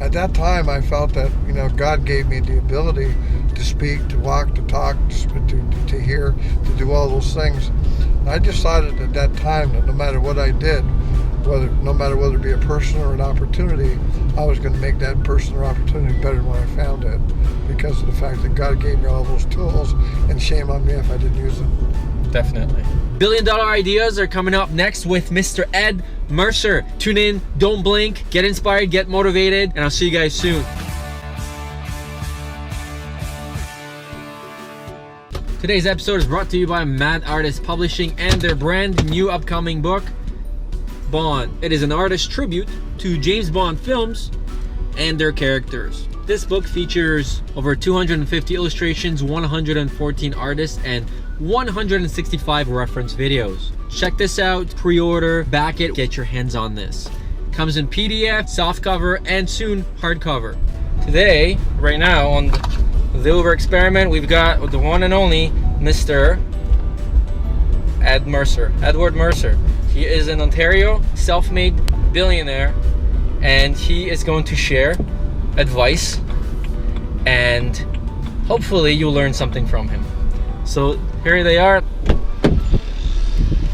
at that time I felt that, God gave me the ability to speak, to walk, to talk, to hear, to do all those things. And I decided at that time that no matter what I did, no matter whether it be a person or an opportunity, I was going to make that person or opportunity better than when I found it, because of the fact that God gave me all those tools, and shame on me if I didn't use them. Definitely. $1 billion ideas are coming up next with Mr. Ed Mercer. Tune in, don't blink, get inspired, get motivated, and I'll see you guys soon. Today's episode is brought to you by Mad Artist Publishing and their brand new upcoming book, Bond. It is an artist tribute to James Bond films and their characters. This book features over 250 illustrations, 114 artists, and 165 reference videos. Check this out, pre-order, back it, get your hands on this. Comes in PDF, softcover, and soon hardcover. Today, right now, on the Uber Experiment, we've got the one and only Mr. Ed Mercer, Edward Mercer. He is an Ontario self-made billionaire, and he is going to share advice, and hopefully you'll learn something from him. So here they are.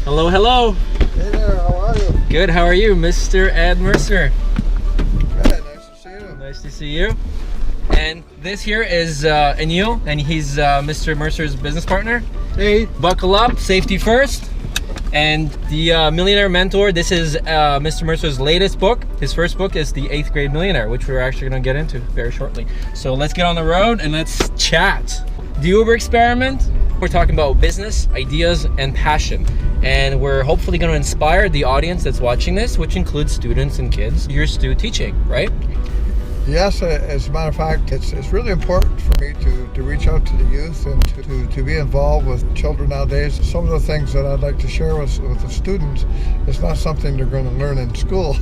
Hello, hello. Hey there, how are you? Good, how are you, Mr. Ed Mercer? Good, nice to see you. Nice to see you. And this here is Anil, and he's Mr. Mercer's business partner. Hey. Buckle up, safety first. And the Millionaire Mentor, this is Mr. Mercer's latest book. His first book is The 8th Grade Millionaire, which we're actually going to get into very shortly. So let's get on the road and let's chat. The Uber Experiment, we're talking about business, ideas, and passion. And we're hopefully going to inspire the audience that's watching this, which includes students and kids. You're still teaching, right? Yes, as a matter of fact, it's really important for me to reach out to the youth and to be involved with children nowadays. Some of the things that I'd like to share with the students is not something they're going to learn in school,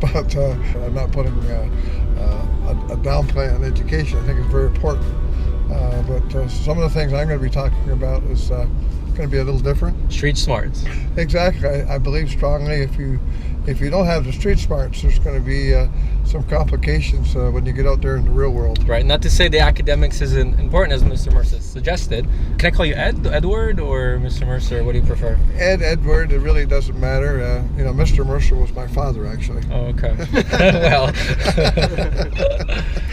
but I'm not putting a downplay on education. I think it's very important. But some of the things I'm going to be talking about is going to be a little different. Street smarts. Exactly. I believe strongly if you don't have the street smarts, there's going to be some complications when you get out there in the real world. Right. Not to say the academics isn't important, as Mr. Mercer suggested. Can I call you Edward, or Mr. Mercer? What do you prefer? Edward, it really doesn't matter. Mr. Mercer was my father, actually. Oh, okay. Well.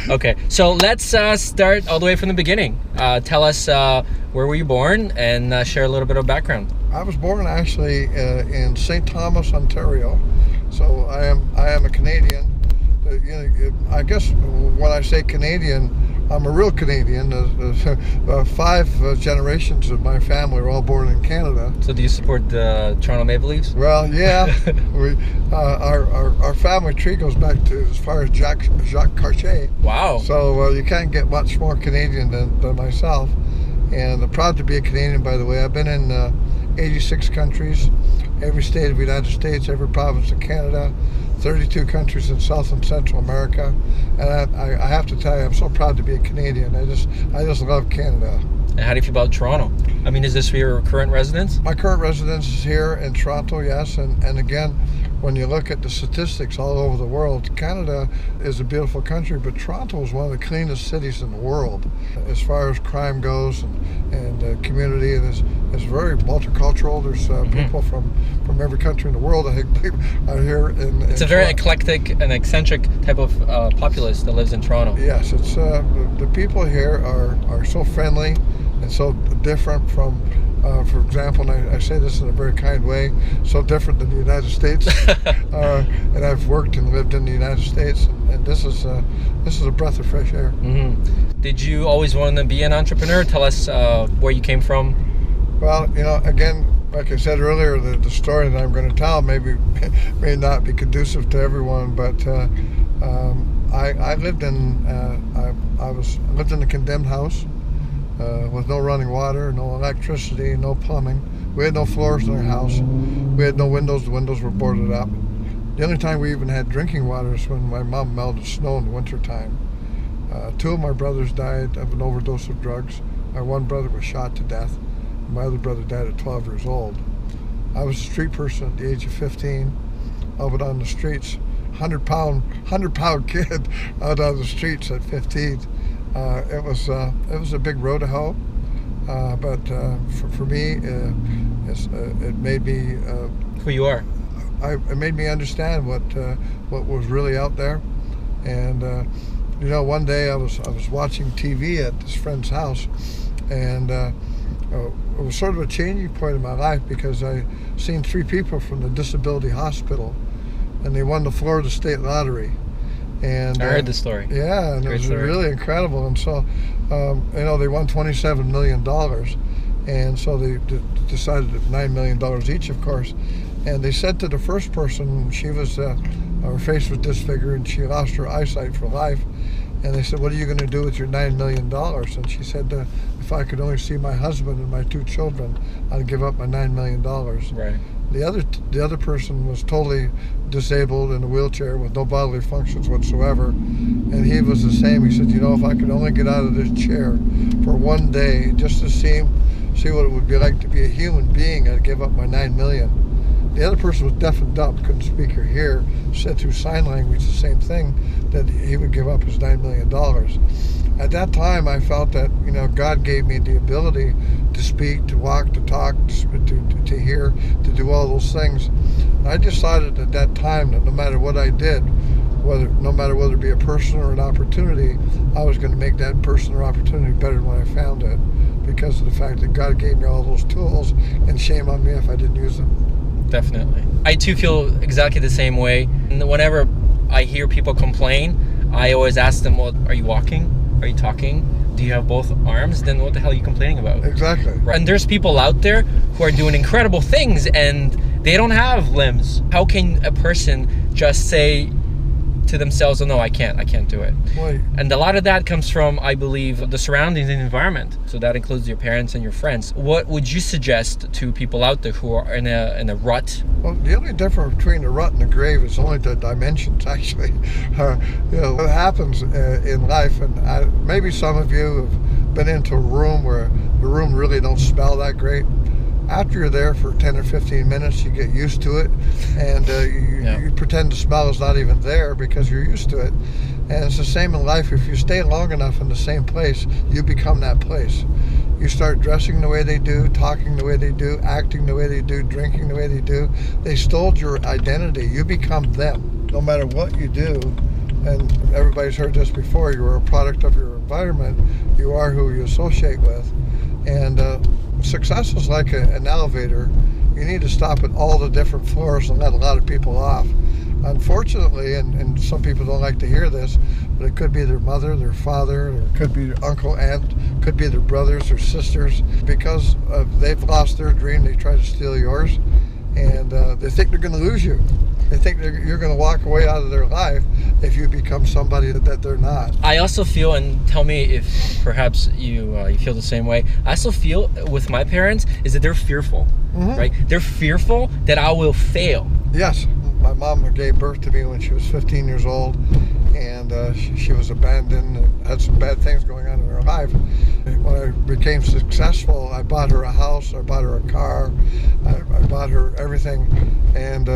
Okay. So let's start all the way from the beginning. Tell us where were you born, and share a little bit of background. I was born actually in St. Thomas, Ontario. So I am a Canadian. I guess when I say Canadian, I'm a real Canadian. 5 generations of my family were all born in Canada. So do you support the Toronto Maple Leafs? Well, yeah. Our family tree goes back to as far as Jacques Cartier. Wow. So you can't get much more Canadian than myself. And I'm proud to be a Canadian, by the way. I've been in 86 countries, every state of the United States, every province of Canada, 32 countries in South and Central America. And I have to tell you, I'm so proud to be a Canadian. I just love Canada. And how do you feel about Toronto? I mean, is this your current residence? My current residence is here in Toronto, yes. And again, when you look at the statistics all over the world, Canada is a beautiful country, but Toronto is one of the cleanest cities in the world as far as crime goes, and community, and it's very multicultural. There's people from every country in the world, I think, are here. It's a very eclectic and eccentric type of populace that lives in Toronto. Yes, it's the people here are so friendly and so different from, for example, and I say this in a very kind way, so different than the United States. And I've worked and lived in the United States, and this is a breath of fresh air. Mm-hmm. Did you always want to be an entrepreneur? Tell us where you came from. Well, again, like I said earlier, the story that I'm going to tell may not be conducive to everyone, but I lived in I lived in a condemned house with no running water, no electricity, no plumbing. We had no floors in our house. We had no windows. The windows were boarded up. The only time we even had drinking water is when my mom melted snow in the wintertime. 2 of my brothers died of an overdose of drugs. My one brother was shot to death. My other brother died at 12 years old. I was a street person at the age of 15, out on the streets, 100-pound kid out on the streets at 15. It was a big road to hoe, but for me, it made me Who you are. it made me understand what was really out there. And one day I was watching TV at this friend's house, and it was sort of a changing point in my life because I seen 3 people from the disability hospital, and they won the Florida State Lottery. And I heard the story. Yeah, and Great it was story. really incredible. And so, they won $27 million, and so they decided at $9 million each, of course. And they said to the first person, she was her face was disfigured and she lost her eyesight for life. And they said, "What are you going to do with your $9 million?" And she said, "If I could only see my husband and my 2 children, I'd give up my $9 million." Right. The other person was totally disabled in a wheelchair with no bodily functions whatsoever, and he was the same. He said, "If I could only get out of this chair for one day just to see what it would be like to be a human being, I'd give up my $9 million." The other person was deaf and dumb, couldn't speak or hear, said through sign language the same thing, that he would give up his $9 million. At that time, I felt that God gave me the ability to speak, to walk, to talk, to hear, to do all those things. And I decided at that time that no matter what I did, no matter whether it be a person or an opportunity, I was going to make that person or opportunity better than when I found it, because of the fact that God gave me all those tools, and shame on me if I didn't use them. Definitely. I too feel exactly the same way. And whenever I hear people complain, I always ask them, "Well, are you walking? Are you talking? Do you have both arms? Then what the hell are you complaining about?" Exactly. Right. And there's people out there who are doing incredible things and they don't have limbs. How can a person just say to themselves, "Oh no, I can't do it"? Well, And a lot of that comes from, I believe, the surroundings and environment. So that includes your parents and your friends. What would you suggest to people out there who are in a rut? Well, the only difference between the rut and the grave is only the dimensions, actually. What happens in life, and maybe some of you have been into a room where the room really don't smell that great. After you're there for 10 or 15 minutes, you get used to it, and you pretend the smell is not even there because you're used to it. And it's the same in life. If you stay long enough in the same place, you become that place. You start dressing the way they do, talking the way they do, acting the way they do, drinking the way they do. They stole your identity. You become them. No matter what you do, and everybody's heard this before, you are a product of your environment. You are who you associate with. And success is like an elevator. You need to stop at all the different floors and let a lot of people off. Unfortunately, and some people don't like to hear this, but it could be their mother, their father, or it could be their uncle, aunt, could be their brothers or sisters. Because they've lost their dream, they try to steal yours, and they think they're going to lose you. They think you're going to walk away out of their life if you become somebody that they're not. I also feel, and tell me if perhaps you feel the same way, I also feel with my parents is that they're fearful, right? They're fearful that I will fail. Yes. My mom gave birth to me when she was 15 years old, and she was abandoned and had some bad things going on in her life. When I became successful, I bought her a house, I bought her a car, I bought her everything, and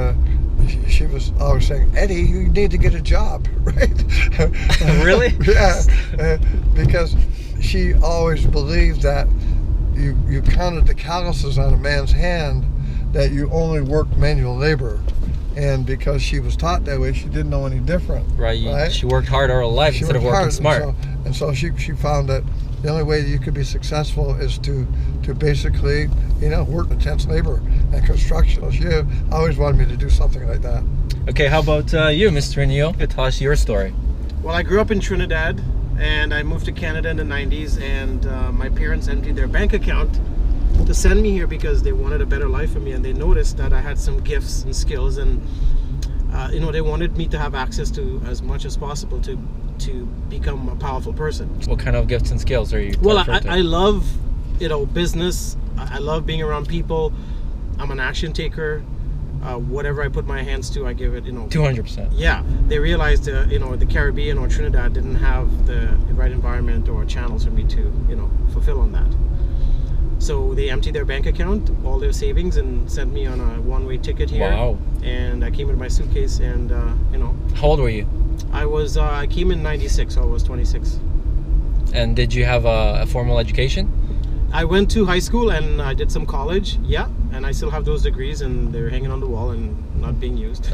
she was always saying, "Eddie, you need to get a job," right? Really? Yeah, because she always believed that you counted the calluses on a man's hand, that you only worked manual labor. And because she was taught that way, she didn't know any different. Right. She worked hard all her life instead of working smart. And so she found that the only way that you could be successful is to basically, work intense labor and construction. She always wanted me to do something like that. Okay, how about you, Mr. Anil? Tell us your story. Well, I grew up in Trinidad, and I moved to Canada in the 90s, and my parents emptied their bank account to send me here because they wanted a better life for me, and they noticed that I had some gifts and skills, and they wanted me to have access to as much as possible to become a powerful person. What kind of gifts and skills are you? Well, I love business. I love being around people. I'm an action taker. Whatever I put my hands to, I give it. 200%. Yeah, they realized the Caribbean or Trinidad didn't have the right environment or channels for me to fulfill on that. So they emptied their bank account, all their savings, and sent me on a one-way ticket here. Wow. And I came with my suitcase, and How old were you? I came in '96, so I was 26. And did you have a formal education? I went to high school and I did some college, yeah, and I still have those degrees, and they're hanging on the wall and not being used.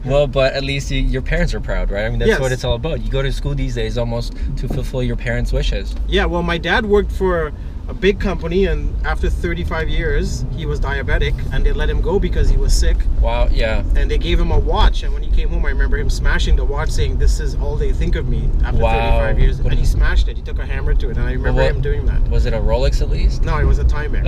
Well, but at least your parents are proud, right? I mean, that's Yes. what it's all about. You go to school these days almost to fulfill your parents' wishes. Yeah, well, my dad worked for a big company, and after 35 years, he was diabetic, and they let him go because he was sick, Wow, yeah. and they gave him a watch, and when he came home, I remember him smashing the watch, saying, "This is all they think of me," after Wow. 35 years, and he smashed it. He took a hammer to it, and I remember What- him doing that. Was it a Rolex at least? No, it was a Timex.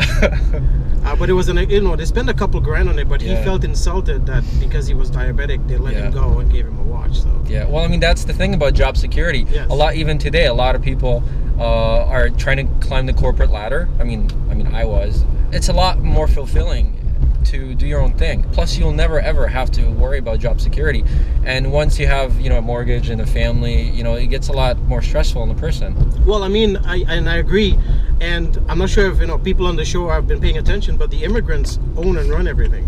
But it was they spent a couple grand on it, but he Yeah. felt insulted that because he was diabetic, they let him Yeah. go and gave him a watch, so. Yeah, well, I mean, that's the thing about job security. Yes. Even today, a lot of people are trying to climb the corporate ladder. I mean, I was. It's a lot more fulfilling to do your own thing. Plus, you'll never ever have to worry about job security. And once you have, a mortgage and a family, it gets a lot more stressful on the person. Well, I mean, I agree, and I'm not sure if people on the show have been paying attention, but the immigrants own and run everything.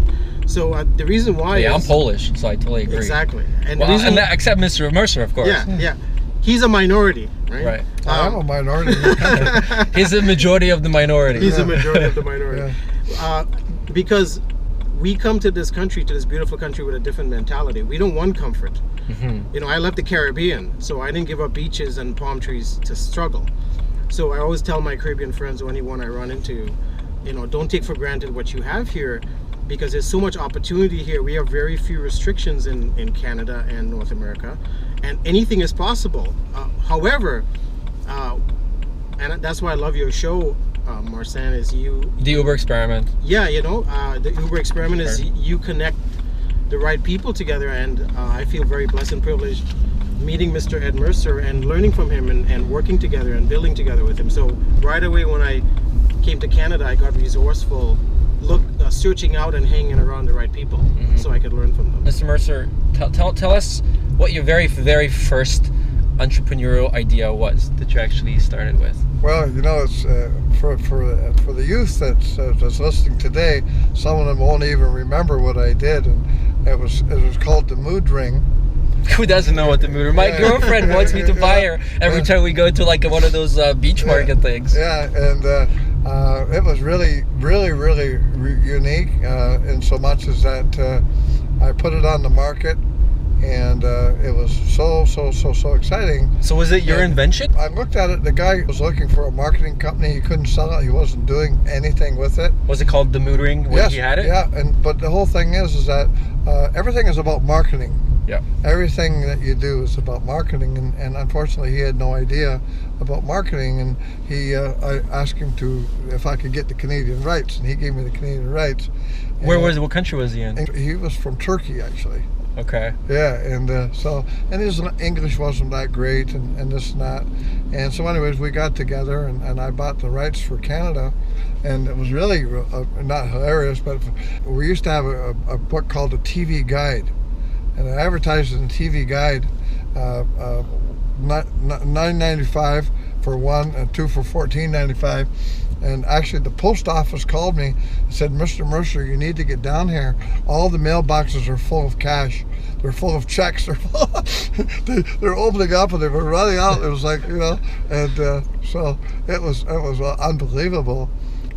So the reason why Yeah, I'm is Polish, so I totally agree. exactly, and Well, the reason, except Mr. Mercer, of course. yeah, he's a minority, right? Right. I'm a minority. He's the majority of the minority. He's a majority of the minority. Yeah. Because we come to this country, to this beautiful country, with a different mentality. We don't want comfort. Mhm. I left the Caribbean, so I didn't give up beaches and palm trees to struggle. So I always tell my Caribbean friends or anyone I run into, don't take for granted what you have here, because there's so much opportunity here. We have very few restrictions in Canada and North America, and anything is possible. However, and that's why I love your show, Marcin, is The Uber experiment. yeah, the Uber experiment is you connect the right people together, and I feel very blessed and privileged meeting Mr. Ed Mercer and learning from him and working together and building together with him. So right away when I came to Canada, I got resourceful, searching out and hanging around the right people so I could learn from them. Mr. Mercer, tell us what your very, very first entrepreneurial idea was that you actually started with. Well, it's for the youth that's listening today. Some of them won't even remember what I did, and it was called the mood ring. Who doesn't know what the mood? My Yeah. girlfriend wants me to buy her every time we go to one of those beach market things. Yeah, and it was really, really, really unique in so much as that I put it on the market, and it was so exciting. So was it your invention? I looked at it. The guy was looking for a marketing company. He couldn't sell it. He wasn't doing anything with it. Was it called the mood ring when Yes, he had it? yeah, but the whole thing is that everything is about marketing. Yeah. Everything that you do is about marketing, and unfortunately he had no idea about marketing, and I asked him if I could get the Canadian rights, and he gave me the Canadian rights. What country was he in? And he was from Turkey, actually. Okay. Yeah, and his English wasn't that great, and this and that, and so anyways we got together, and I bought the rights for Canada, and it was really not hilarious, but we used to have a book called a TV Guide, and I advertised in the TV Guide, $9.95 for one, and two for $14.95. And actually the post office called me and said, "Mr. Mercer, you need to get down here. All the mailboxes are full of cash. They're full of checks. They're opening up and they were running out." It was like, and so it was unbelievable.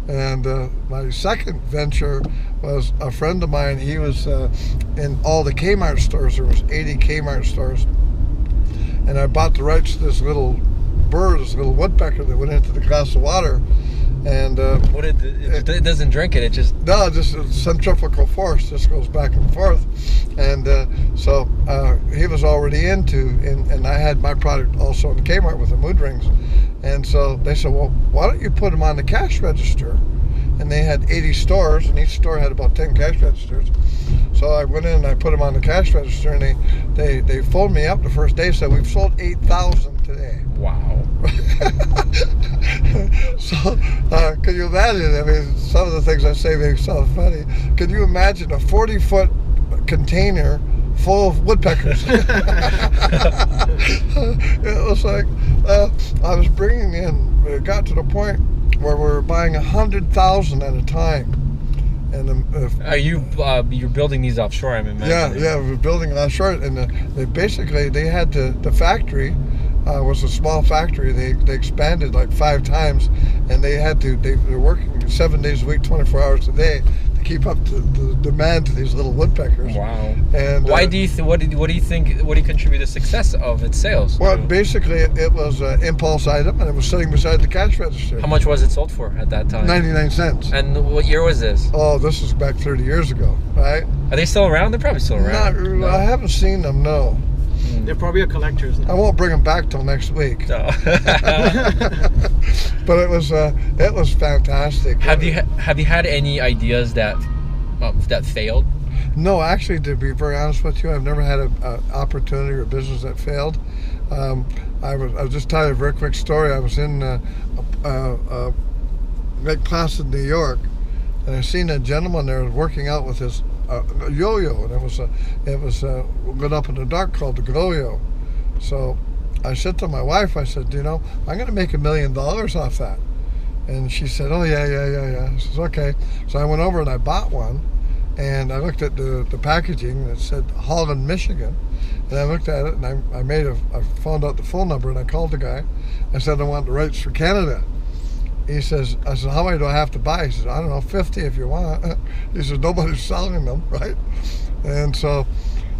And my second venture was a friend of mine. He was in all the Kmart stores. There was 80 Kmart stores. And I bought the rights to this little bird, this little woodpecker that went into the glass of water. And it doesn't drink it. It just just centrifugal force just goes back and forth. And so he was already and I had my product also in Kmart with the mood rings. And so they said, "Well, why don't you put them on the cash register?" And they had 80 stores, and each store had about 10 cash registers. So I went in and I put them on the cash register, and they phoned me up the first day and said, "We've sold 8,000 today." wow. So, can you imagine? I mean, some of the things I say make sound funny. Can you imagine a 40-foot container full of woodpeckers? It was like, I was bringing in, it got to the point where we were buying 100,000 at a time. And Are you're building these offshore? I'm imagining. yeah, we were building offshore, and they had the factory was a small factory. They expanded like 5 times, and they're working 7 days a week, 24 hours a day to keep up the demand to these little woodpeckers. Wow. And why do you what do you think? What do you contribute to the success of its sales? Well, basically, it was an impulse item, and it was sitting beside the cash register. How much was it sold for at that time? 99 cents. And what year was this? Oh, this is back 30 years ago, right? Are they still around? They're probably still around. No. I haven't seen them, no. They're probably a collector's now. I won't bring them back till next week. No. But it was fantastic. Have you had any ideas that failed? No, actually, to be very honest with you, I've never had an opportunity or business that failed. I'll just tell you a very quick story. I was in Lake Placid, New York, and I seen a gentleman there working out with his yo-yo, and it was lit up in the dark called the glow-yo. So I said to my wife, I said, I'm going to make $1 million off that. And she said, oh yeah. I said, okay. So I went over and I bought one, and I looked at the packaging, and it said Holland, Michigan. And I looked at it, and I found out the phone number, and I called the guy. I said I want the rights for Canada. I said, how many do I have to buy? He says, I don't know, 50 if you want. He says, nobody's selling them, right? And so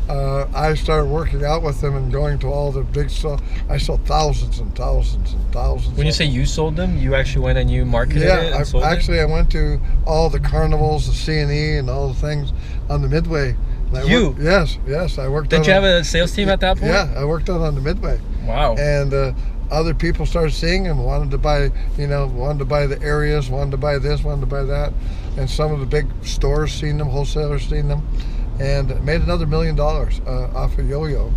I started working out with them and going to all the big stuff. I sold thousands and thousands and thousands. When you say you sold them, you actually went and you marketed it and sold it? I went to all the carnivals, the C&E, and all the things on the Midway. Yes, I worked. Did you have a sales team at that point? Yeah, I worked out on the Midway. Wow. And other people started seeing them, wanted to buy the areas, wanted to buy this, wanted to buy that, and some of the big stores seen them, wholesalers seen them, and made another $1 million off a yo-yo.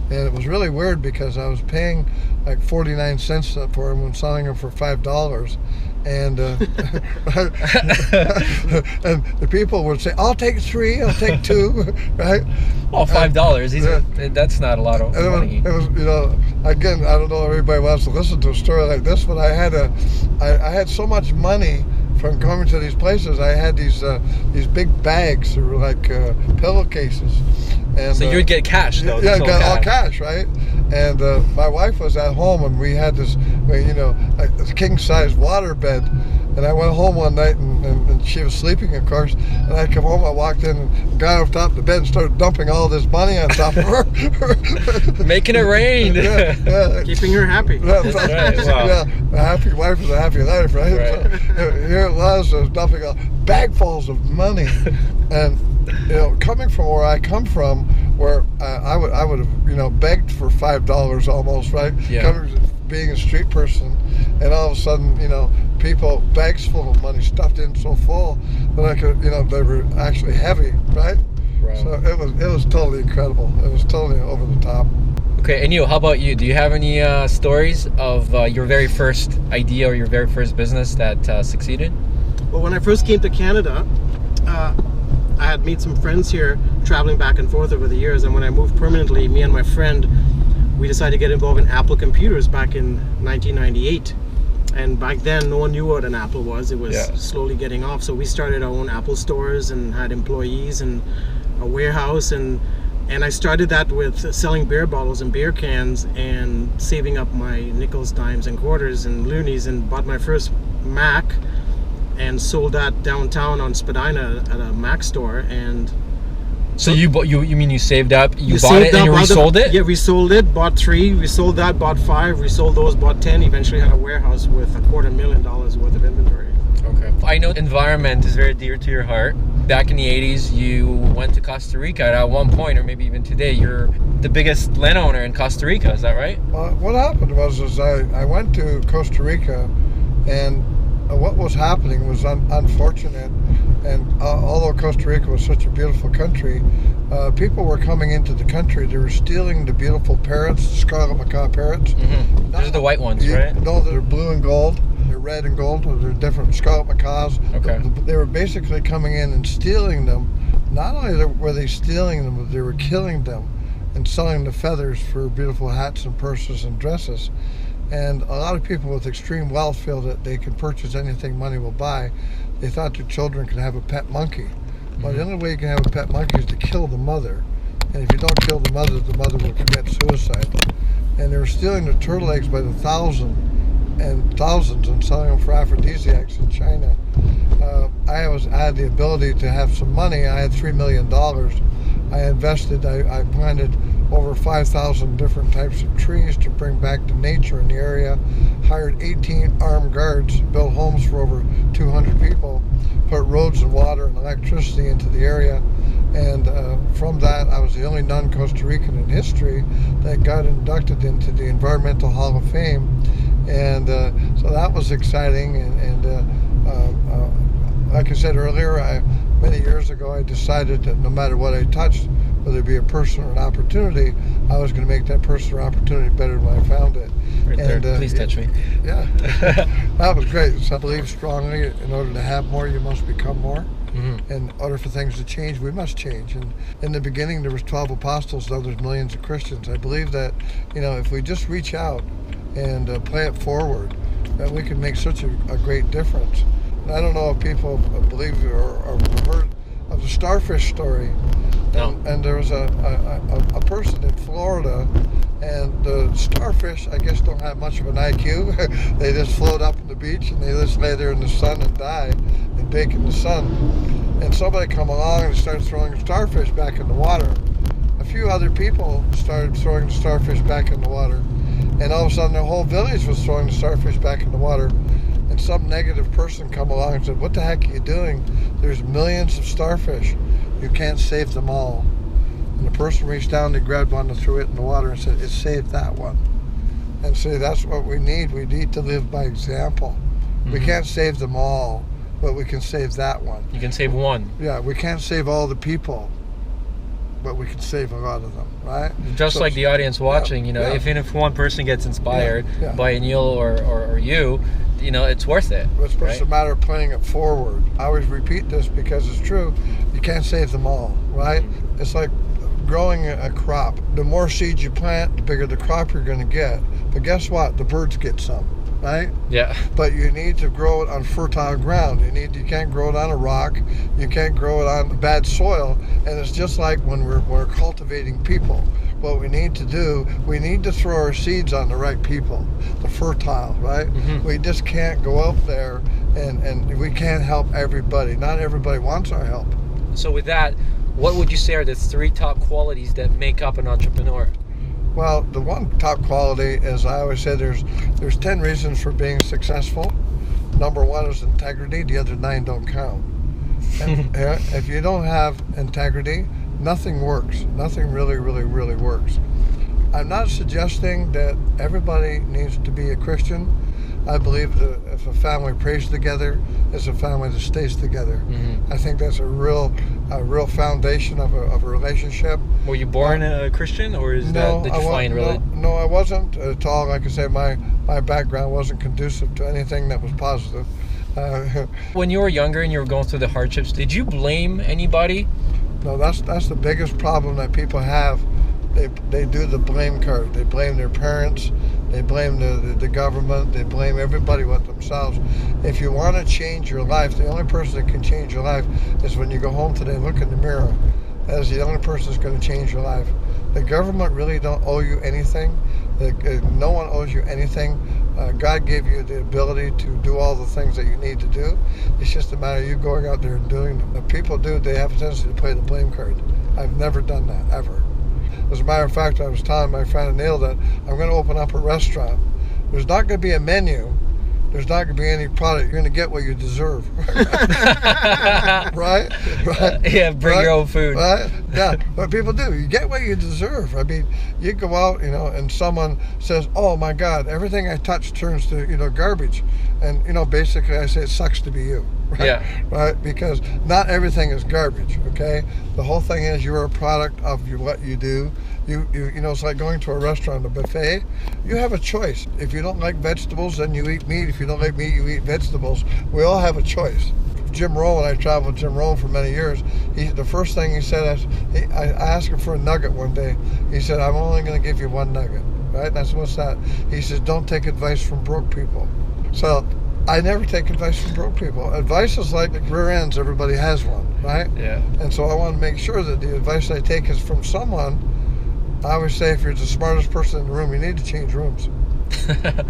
And it was really weird because I was paying like 49 cents for them and selling them for $5. And and the people would say, I'll take 3, I'll take 2, right? Well, $5, that's not a lot of money. It was, again, I don't know if everybody wants to listen to a story like this, but I had so much money from coming to these places. I had these big bags that were like pillowcases. And, so you would get cash, though? Yeah, got all cash, right? And my wife was at home, and we had this, a king-size water bed. And I went home one night, and she was sleeping, of course. And I come home, I walked in, and got off top of the bed and started dumping all this money on top of her. Making it rain. Yeah. Keeping her happy. That's right. Wow. Yeah, a happy wife is a happy life, right? So, here it was, I was dumping bagfuls of money. And coming from where I come from, where I would have begged for $5 almost, right? Yeah. Being a street person, and all of a sudden, people, bags full of money stuffed in so full that I could, they were actually heavy, right? Wow. So it was totally incredible. It was totally over the top. Okay, Anil, how about you? Do you have any stories of your very first idea or your very first business that succeeded? Well, when I first came to Canada, I had made some friends here traveling back and forth over the years, and when I moved permanently, me and my friend, we decided to get involved in Apple computers back in 1998. And back then, no one knew what an Apple was. It was slowly getting off. So we started our own Apple stores and had employees and a warehouse. And I started that with selling beer bottles and beer cans and saving up my nickels, dimes, and quarters and loonies, and bought my first Mac and sold that downtown on Spadina at a Mac store. And so you mean you saved up, you bought it and you resold it? Yeah, we sold it, bought 3, we sold that, bought 5, we sold those, bought 10, eventually had a warehouse with $250,000 worth of inventory. Okay. I know environment is very dear to your heart. Back in the 80s, you went to Costa Rica, and at one point, or maybe even today, you're the biggest landowner in Costa Rica, is that right? What happened was I went to Costa Rica, and what was happening was unfortunate. And although Costa Rica was such a beautiful country, people were coming into the country. They were stealing the beautiful parrots, the scarlet macaw parrots. Mm-hmm. Those are the white ones, right? No, they're blue and gold. They're red and gold. They're different scarlet macaws. Okay. They were basically coming in and stealing them. Not only were they stealing them, but they were killing them and selling the feathers for beautiful hats and purses and dresses. And a lot of people with extreme wealth feel that they can purchase anything money will buy. They thought their children could have a pet monkey. Well, the only way you can have a pet monkey is to kill the mother. And if you don't kill the mother will commit suicide. And they were stealing the turtle eggs by the thousands and selling them for aphrodisiacs in China. I had the ability to have some money. I had $3 million. I invested, I planted over 5,000 different types of trees to bring back to nature in the area, hired 18 armed guards, built homes for over 200 people, put roads and water and electricity into the area. And from that, I was the only non-Costa Rican in history that got inducted into the Environmental Hall of Fame. And so that was exciting. And like I said earlier, many years ago, I decided that no matter what I touched, whether it be a person or an opportunity, I was going to make that person or opportunity better than when I found it. Right there. Please touch me. Yeah. That was great. So I believe strongly in order to have more, you must become more. Mm-hmm. In order for things to change, we must change. And in the beginning, there was 12 apostles, now there's millions of Christians. I believe that, if we just reach out and play it forward, that we can make such a great difference. And I don't know if people believe or heard of the starfish story. No. And there was a person in Florida, and the starfish, I guess, don't have much of an IQ. They just float up on the beach and they just lay there in the sun and die and bake in the sun. And somebody come along and started throwing starfish back in the water. A few other people started throwing the starfish back in the water. And all of a sudden, the whole village was throwing the starfish back in the water. And some negative person come along and said, "What the heck are you doing? There's millions of starfish. You can't save them all." And the person reached down, they grabbed one and threw it in the water and said, "It saved that one." And see, that's what we need. We need to live by example. Mm-hmm. We can't save them all, but we can save that one. You can save one. Yeah, we can't save all the people, but we can save a lot of them, right? Just like the audience watching, even if one person gets inspired by Anil or you, it's worth it. It's just a matter of playing it forward. I always repeat this because it's true. You can't save them all, right? Mm-hmm. It's like growing a crop. The more seeds you plant, the bigger the crop you're going to get. But guess what? The birds get some, right? Yeah. But you need to grow it on fertile ground. You can't grow it on a rock. You can't grow it on bad soil. And it's just like when we're cultivating people. What we need to do, we need to throw our seeds on the right people, the fertile, right? Mm-hmm. We just can't go out there and we can't help everybody. Not everybody wants our help. So with that, what would you say are the 3 top qualities that make up an entrepreneur? Well, the one top quality is, I always say there's 10 reasons for being successful. Number 1 is integrity. The other 9 don't count. And if you don't have integrity, nothing works. Nothing really, really, really works. I'm not suggesting that everybody needs to be a Christian. I believe that if a family prays together, it's a family that stays together. Mm-hmm. I think that's a real foundation of a relationship. Were you born a Christian, or did you find religion? No, I wasn't at all. Like I say, my background wasn't conducive to anything that was positive. When you were younger and you were going through the hardships, did you blame anybody? No, that's the biggest problem that people have. They do the blame card. They blame their parents. They blame the government. They blame everybody but themselves. If you want to change your life, the only person that can change your life is when you go home today and look in the mirror. That is the only person that's going to change your life. The government really don't owe you anything. No one owes you anything. God gave you the ability to do all the things that you need to do. It's just a matter of you going out there and doing them. If people do, they have a tendency to play the blame card. I've never done that, ever. As a matter of fact, I was telling my friend Anil that I'm going to open up a restaurant. There's not going to be a menu. There's not going to be any product. You're going to get what you deserve. Right? Yeah, bring your own food. Right? Yeah, but people do. You get what you deserve. I mean, you go out, and someone says, "Oh my God, everything I touch turns to, garbage." And, basically I say it sucks to be you. Right? Yeah. Right? Because not everything is garbage, okay? The whole thing is you're a product of what you do. It's like going to a restaurant, a buffet. You have a choice. If you don't like vegetables, then you eat meat. If you don't like meat, you eat vegetables. We all have a choice. Jim Rohn, when I traveled with Jim Rohn for many years, the first thing he said, I asked him for a nugget one day. He said, "I'm only going to give you one nugget." right? And I said, what's that? He says, don't take advice from broke people. So I never take advice from broke people. Advice is like rear ends. Everybody has one, right? Yeah. And so I want to make sure that the advice I take is from someone. I always say, if you're the smartest person in the room, you need to change rooms.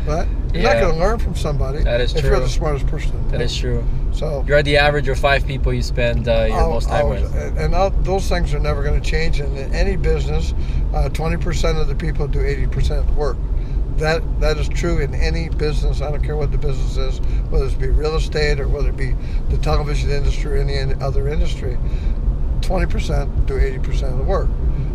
Right? You're not going to learn from somebody That is if true. you're the smartest person in the room. That is true. So You're the average of 5 people you spend your most time with. And those things are never going to change. And in any business, 20% of the people do 80% of the work. That is true in any business. I don't care what the business is, whether it be real estate or whether it be the television industry or any other industry. 20% do 80% of the work.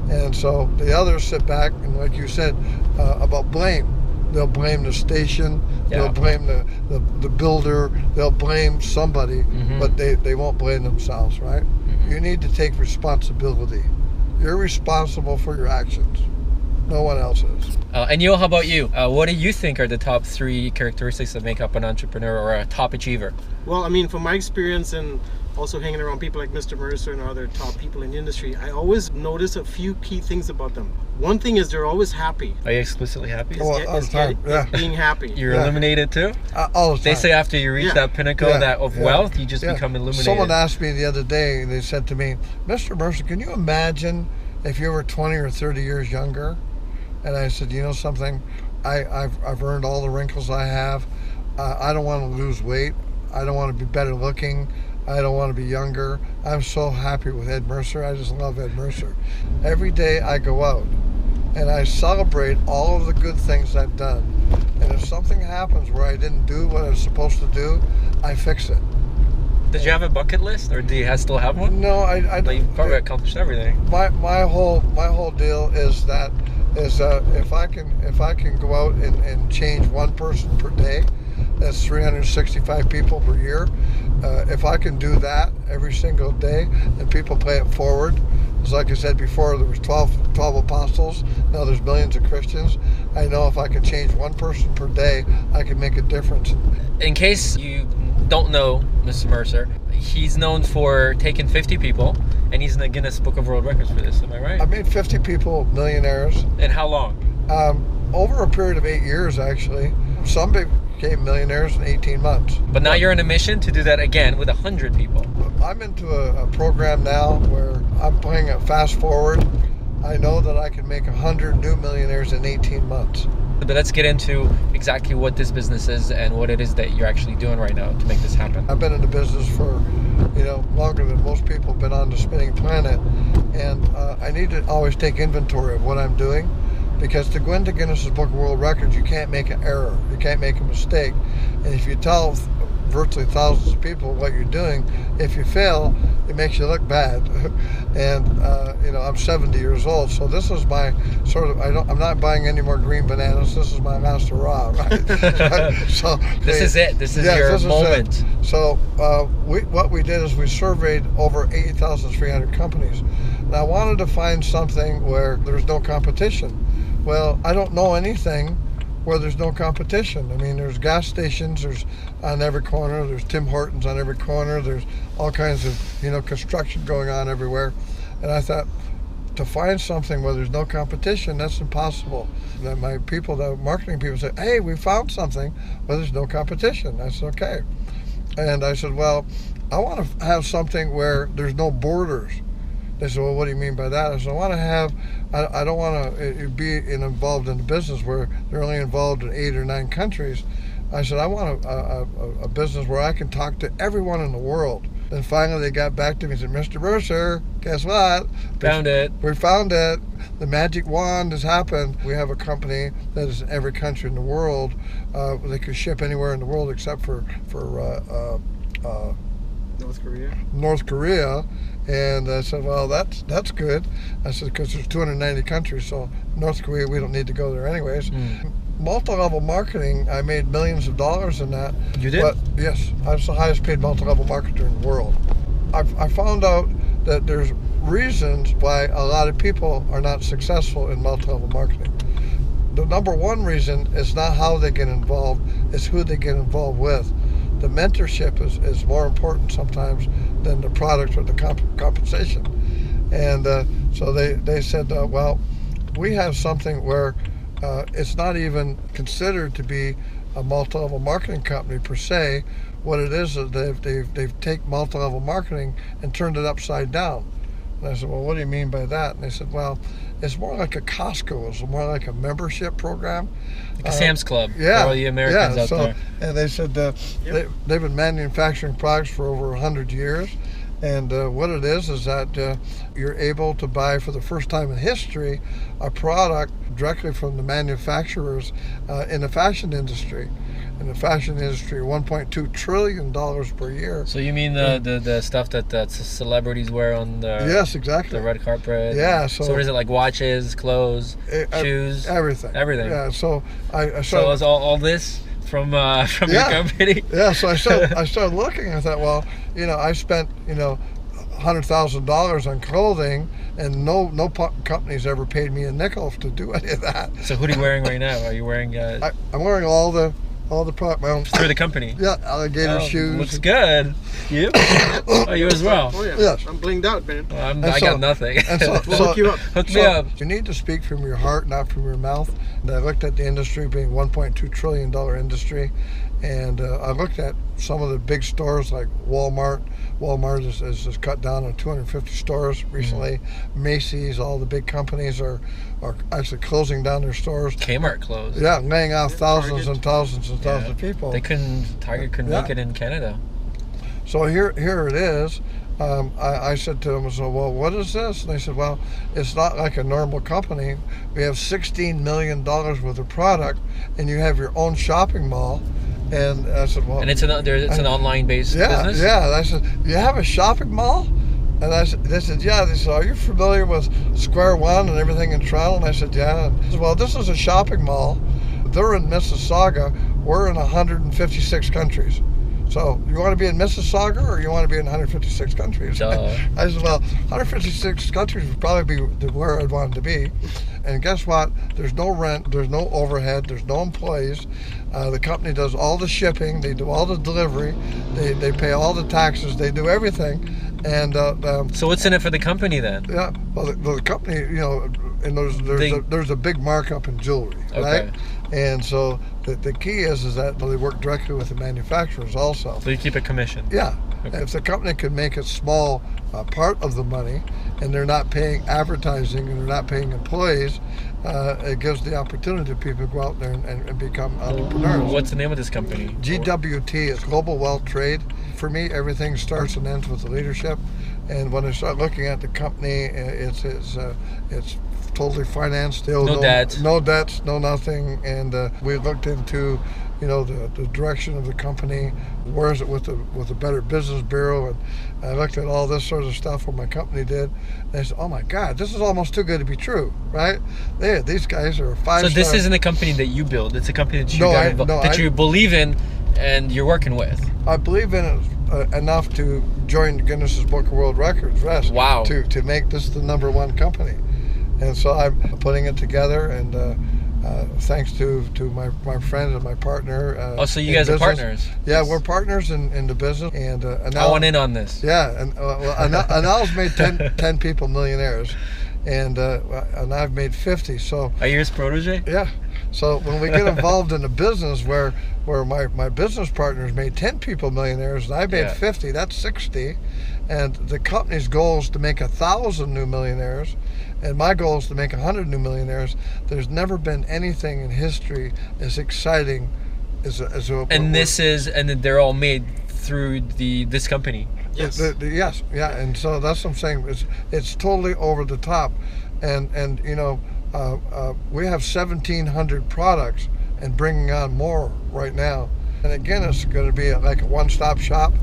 And so the others sit back and, like you said, about blame. They'll blame the station. Yeah. They'll blame the builder. They'll blame somebody, but they won't blame themselves, right? You need to take responsibility. You're responsible for your actions. No one else is. And Yo, how about you? What do you think are the top 3 characteristics that make up an entrepreneur or a top achiever? Well, I mean, from my experience and also hanging around people like Mr. Mercer and other top people in the industry, I always notice a few key things about them. One thing is they're always happy. Are you explicitly happy? All the time. Being happy. You're illuminated too? All the time. They say after you reach that pinnacle of wealth, you just become illuminated. Someone asked me the other day, and they said to me, Mr. Mercer, can you imagine if you were 20 or 30 years younger? And I said, you know something? I've earned all the wrinkles I have. I don't want to lose weight. I don't want to be better looking. I don't want to be younger. I'm so happy with Ed Mercer. I just love Ed Mercer. Every day I go out and I celebrate all of the good things I've done. And if something happens where I didn't do what I was supposed to do, I fix it. Did you have a bucket list, or do you still have one? No, I But you've probably accomplished everything. My whole deal is that if I can go out and change one person per day, that's 365 people per year. If I can do that every single day, and people play it forward, it's like I said before, there was 12 apostles. Now there's millions of Christians. I know if I can change one person per day, I can make a difference. In case you don't know Mr. Mercer, he's known for taking 50 people, and he's in the Guinness Book of World Records for this. Am I right? I made 50 people millionaires. And how long? Over a period of 8 years, actually. Some became millionaires in 18 months. But now you're on a mission to do that again with 100 people. I'm into a program now where I'm playing a fast forward. I know that I can make 100 new millionaires in 18 months. But let's get into exactly what this business is and what it is that you're actually doing right now to make this happen. I've been in the business for, longer than most people have been on the spinning planet. And I need to always take inventory of what I'm doing. Because to go into Guinness Book of World Records, you can't make an error. You can't make a mistake. And if you tell virtually thousands of people what you're doing, if you fail, it makes you look bad. And I'm 70 years old, so this is my sort of. I'm not buying any more green bananas. This is my last hurrah, right? So this is it. This is your moment. So what we did is we surveyed over 80,300 companies, and I wanted to find something where there's no competition. Well, I don't know anything where there's no competition. I mean, there's gas stations, there's on every corner, there's Tim Hortons on every corner, there's all kinds of, construction going on everywhere. And I thought, to find something where there's no competition, that's impossible. Then my people, the marketing people said, hey, we found something where there's no competition. I said, okay. And I said, well, I want to have something where there's no borders. They said, well, what do you mean by that? I said, I don't want to be involved in a business where they're only involved in 8 or 9 countries. I said, I want a business where I can talk to everyone in the world. Then finally they got back to me and said, Mr. Mercer, guess what? Found it. We found it. The magic wand has happened. We have a company that is in every country in the world. They could ship anywhere in the world except for North Korea. And I said, well, that's good. I said, because there's 290 countries, so North Korea, we don't need to go there anyways. Multi-level marketing, I made millions of dollars in that. You did? But yes, I was the highest paid multi-level marketer in the world. I found out that there's reasons why a lot of people are not successful in multi-level marketing. The number one reason is not how they get involved, it's who they get involved with. The mentorship is more important sometimes than the product or the compensation. And so they said, well, we have something where it's not even considered to be a multi-level marketing company per se. What it is they've taken multi-level marketing and turned it upside down. And I said, well, what do you mean by that? And they said, well, it's more like a Costco. It's more like a membership program. Like a Sam's Club yeah, for all the Americans out there. And they said they've been manufacturing products for over 100 years. And what it is that you're able to buy for the first time in history a product directly from the manufacturers in the fashion industry. In the fashion industry, $1.2 trillion per year. So you mean the stuff that celebrities wear on the yes, exactly, the red carpet? Yeah. So what is it, like watches, clothes, shoes, everything? Everything. Yeah. So I so is all this from your company? Yeah. So I started looking. I thought, well, I spent $100,000 on clothing, and no company's ever paid me a nickel to do any of that. So what are you wearing right now? Are you wearing? I'm wearing all the product. My own through the company. Yeah, alligator shoes. Looks good. You? Oh, you as well. Oh yeah. Yes. I'm blinged out, man. Well, I got nothing. And so, We'll hook you up. Hook me up. You need to speak from your heart, not from your mouth. And I looked at the industry being $1.2 trillion industry, and I looked at some of the big stores like Walmart. Walmart has cut down on 250 stores recently. Macy's, all the big companies are actually closing down their stores. Kmart closed. Yeah, laying off thousands Target. and thousands and thousands of people. Target couldn't make it in Canada. So here it is. I said to them, so, well, what is this? And they said, well, it's not like a normal company. We have $16 million worth of product, and you have your own shopping mall. And I said, well... And it's an online-based business? Yeah. I said, you have a shopping mall? And they said, yeah. They said, are you familiar with Square One and everything in Toronto? And I said, yeah. And I said, well, this is a shopping mall. They're in Mississauga. We're in 156 countries. So you want to be in Mississauga or you want to be in 156 countries? Duh. I said, well, 156 countries would probably be where I'd want to be. And guess what? There's no rent, there's no overhead, there's no employees. The company does all the shipping, they do all the delivery, they pay all the taxes, they do everything. And so what's in it for the company then? Yeah, well, the company, and there's a big markup in jewelry, right? And so the key is that they work directly with the manufacturers also. So you keep a commission? Yeah. Okay. If the company can make a small part of the money, and they're not paying advertising and they're not paying employees, it gives the opportunity to people to go out there and become entrepreneurs. What's the name of this company? GWT is Global Wealth Trade. For me, everything starts and ends with the leadership. And when I start looking at the company, it's totally financed. No debts. No debts, no nothing. And we looked into, the direction of the company. Where is it with the Better Business Bureau? And I looked at all this sort of stuff what my company did. And I said, oh my God, this is almost too good to be true, right? These guys are 5-star. So this isn't a company that you build. It's a company that you believe in and you're working with. I believe in it enough to join the Guinness Book of World Records. Wow. To make this the #1 company. And so I'm putting it together, and thanks to my friend and my partner. So you guys are partners? Yeah, we're partners in the business. And Anil, I want in on this. Yeah, and Anil's made 10 people millionaires, and I've made 50. So are you his protege? Yeah. So when we get involved in a business where my business partners made 10 people millionaires and I made 50, that's 60. And the company's goal is to make 1,000 new millionaires, and my goal is to make 100 new millionaires. There's never been anything in history as exciting as and they're all made through this company. Yes. Yes. Yeah. And so that's what I'm saying. It's totally over the top, and we have 1,700 products and bringing on more right now. And again, it's going to be like a one-stop shop.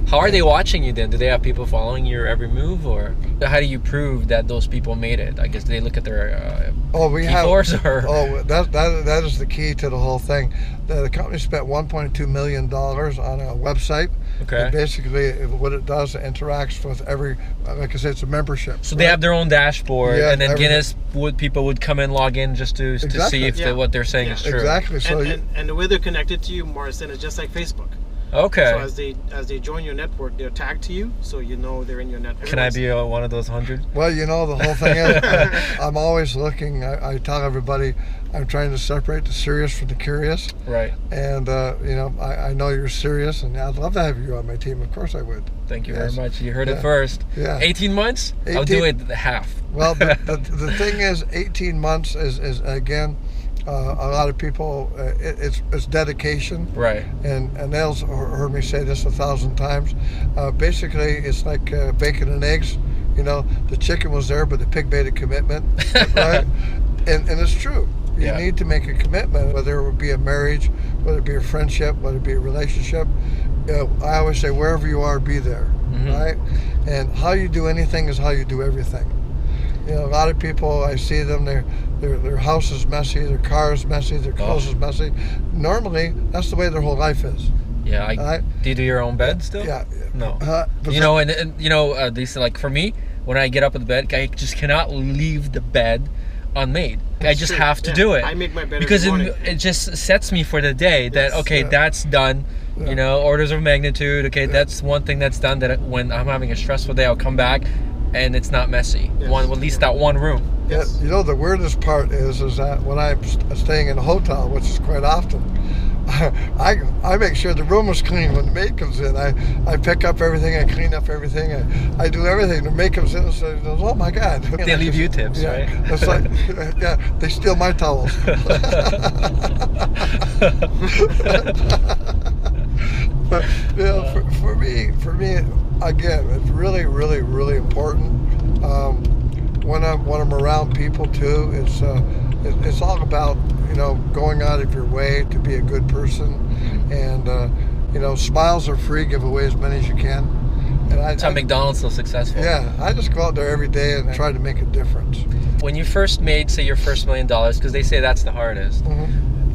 How are they watching you then? Do they have people following your every move, or how do you prove that those people made it? I guess they look at their that is the key to the whole thing. The company spent $1.2 million on a website. Okay. And basically, what it does, it interacts with every, like I said, it's a membership. So they have their own dashboard, and then everything. Guinness people would come and log in just to see if what they're saying is true. Exactly. So and the way they're connected to you, Marcin, is just like Facebook. Okay. So as they join your network, they're tagged to you, so you know they're in your network. Can I be one of those 100? Well, you know, the whole thing is, I'm always looking. I tell everybody I'm trying to separate the serious from the curious. Right. And, you know, I know you're serious, and I'd love to have you on my team. Of course I would. Thank you Yes. very much. You heard it Yeah. first. Yeah. 18 months? I'll do it half. Well, the thing is, 18 months is again, a lot of people, it's dedication. Right. And Nels heard me say this 1,000 times. Basically, it's like bacon and eggs. You know, the chicken was there, but the pig made a commitment, right? And it's true. You need to make a commitment, whether it would be a marriage, whether it be a friendship, whether it be a relationship. I always say, wherever you are, be there, right? And how you do anything is how you do everything. You know, a lot of people, I see them, their house is messy, their car is messy, their clothes is messy. Normally, that's the way their whole life is. Yeah. Do you do your own bed still? Yeah. No. You know, and you know, they say, like, for me, when I get up in the bed, I just cannot leave the bed unmade. I just have to do it. I make my bed because every morning. it just sets me for the day that, okay, that's done. You know, orders of magnitude. Okay, that's one thing that's done. That when I'm having a stressful day, I'll come back, and it's not messy. Yes. At least that one room. Yes. You know, the weirdest part is that when I'm staying in a hotel, which is quite often, I make sure the room is clean when the maid comes in. I pick up everything, I clean up everything, I do everything. The maid comes in and says, "Oh my God!" They leave you tips, right? It's like, they steal my towels. But you know, for me, again, it's really, really, really important. When I'm around people too, it's all about, you know, going out of your way to be a good person, and you know, smiles are free. Give away as many as you can. And That's how McDonald's so successful. Yeah, I just go out there every day and try to make a difference. When you first made, say, your first $1 million, because they say that's the hardest,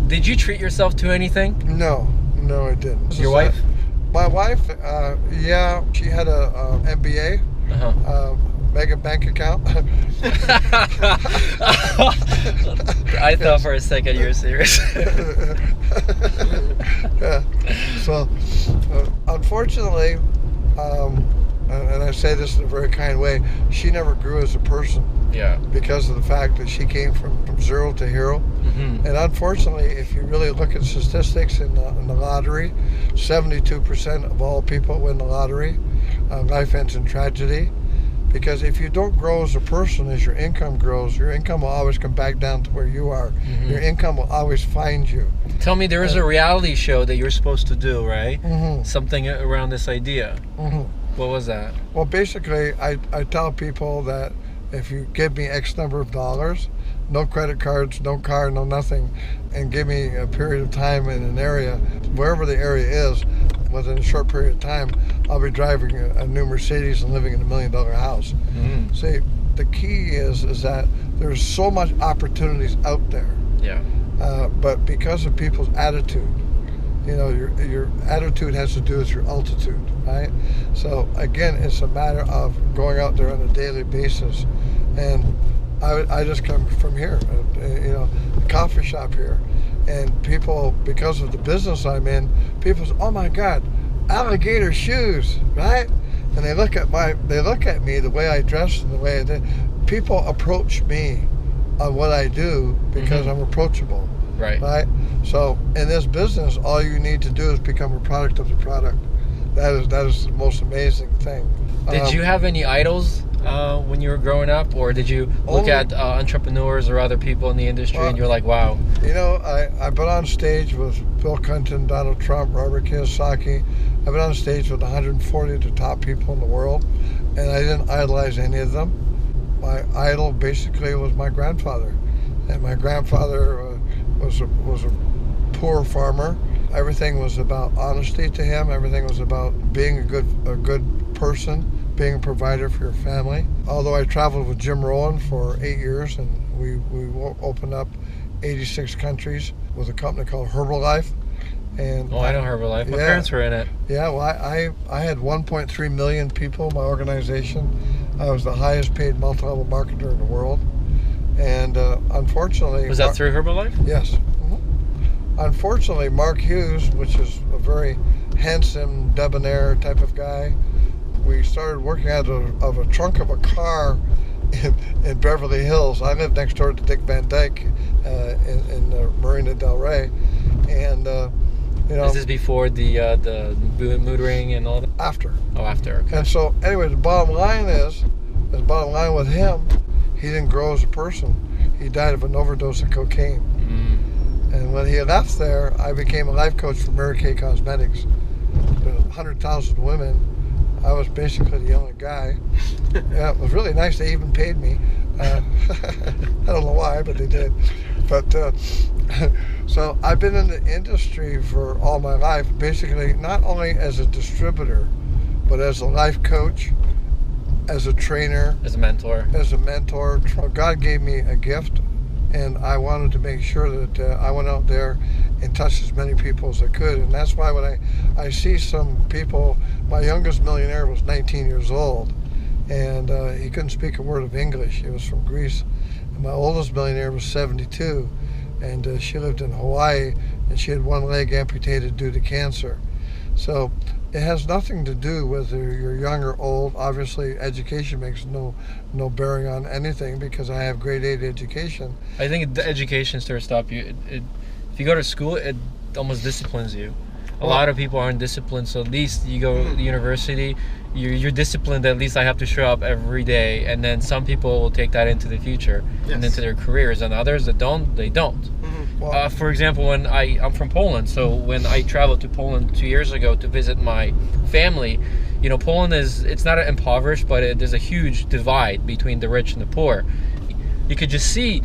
did you treat yourself to anything? No, I didn't. Your wife? My wife, yeah, she had a MBA, mega bank account. I thought for a second you were serious. Yeah. So, unfortunately, and I say this in a very kind way, she never grew as a person. Yeah. Because of the fact that she came from zero to hero. And unfortunately, if you really look at statistics in the lottery, 72% of all people win the lottery. Life ends in tragedy. Because if you don't grow as a person, as your income grows, your income will always come back down to where you are. Your income will always find you. Tell me, there was a reality show that you were supposed to do, right? Something around this idea. What was that? Well, basically, I tell people that if you give me X number of dollars, no credit cards, no car, no nothing, and give me a period of time in an area, wherever the area is, within a short period of time, I'll be driving a new Mercedes and living in $1 million house. See, the key is that there's so much opportunities out there. Yeah. But because of people's attitude, you know, your attitude has to do with your altitude, right? So again, it's a matter of going out there on a daily basis. And I just come from here, you know, a coffee shop here, and people, because of the business I'm in, people say, "Oh my God, alligator shoes," right? And they look at me, the way I dress and the way I did. People approach me on what I do because I'm approachable. Right. So in this business, all you need to do is become a product of the product. That is the most amazing thing. Did you have any idols when you were growing up, or did you look at entrepreneurs or other people in the industry and you're like, wow? You know, I've been on stage with Bill Clinton, Donald Trump, Robert Kiyosaki. I've been on stage with 140 of the top people in the world, and I didn't idolize any of them. My idol basically was my grandfather, and my grandfather was a poor farmer. Everything was about honesty to him. Everything was about being a good person, being a provider for your family. Although I traveled with Jim Rohn for 8 years, and we opened up 86 countries with a company called Herbalife. And I know Herbalife. My parents were in it. Yeah, well, I had 1.3 million people in my organization. I was the highest paid multi-level marketer in the world. And unfortunately... Was that through Herbalife? Yes. Unfortunately, Mark Hughes, which is a very handsome, debonair type of guy. We started working out of a trunk of a car in Beverly Hills. I lived next door to Dick Van Dyke in Marina Del Rey, and Is this before the mood ring and all that? after. Oh, after. Okay. And so, anyway, the bottom line with him, he didn't grow as a person. He died of an overdose of cocaine. And when he left there, I became a life coach for Mary Kay Cosmetics. 100,000 women. I was basically the only guy. Yeah, it was really nice. They even paid me. I don't know why, but they did. But so I've been in the industry for all my life, basically not only as a distributor, but as a life coach, as a trainer, As a mentor. God gave me a gift, and I wanted to make sure that I went out there and touched as many people as I could. And that's why when I see some people, my youngest millionaire was 19 years old, and he couldn't speak a word of English. He was from Greece. And my oldest millionaire was 72, and she lived in Hawaii, and she had one leg amputated due to cancer. So it has nothing to do whether you're young or old. Obviously, education makes no bearing on anything, because I have grade 8 education. I think the education starts stop you. If you go to school, it almost disciplines you. A lot of people aren't disciplined, so at least you go to the university, you're disciplined. At least I have to show up every day, and then some people will take that into the future and into their careers, and others that don't, they don't. Well, For example, when I'm from Poland, so when I traveled to Poland 2 years ago to visit my family, Poland it's not impoverished, but there's a huge divide between the rich and the poor. You could just see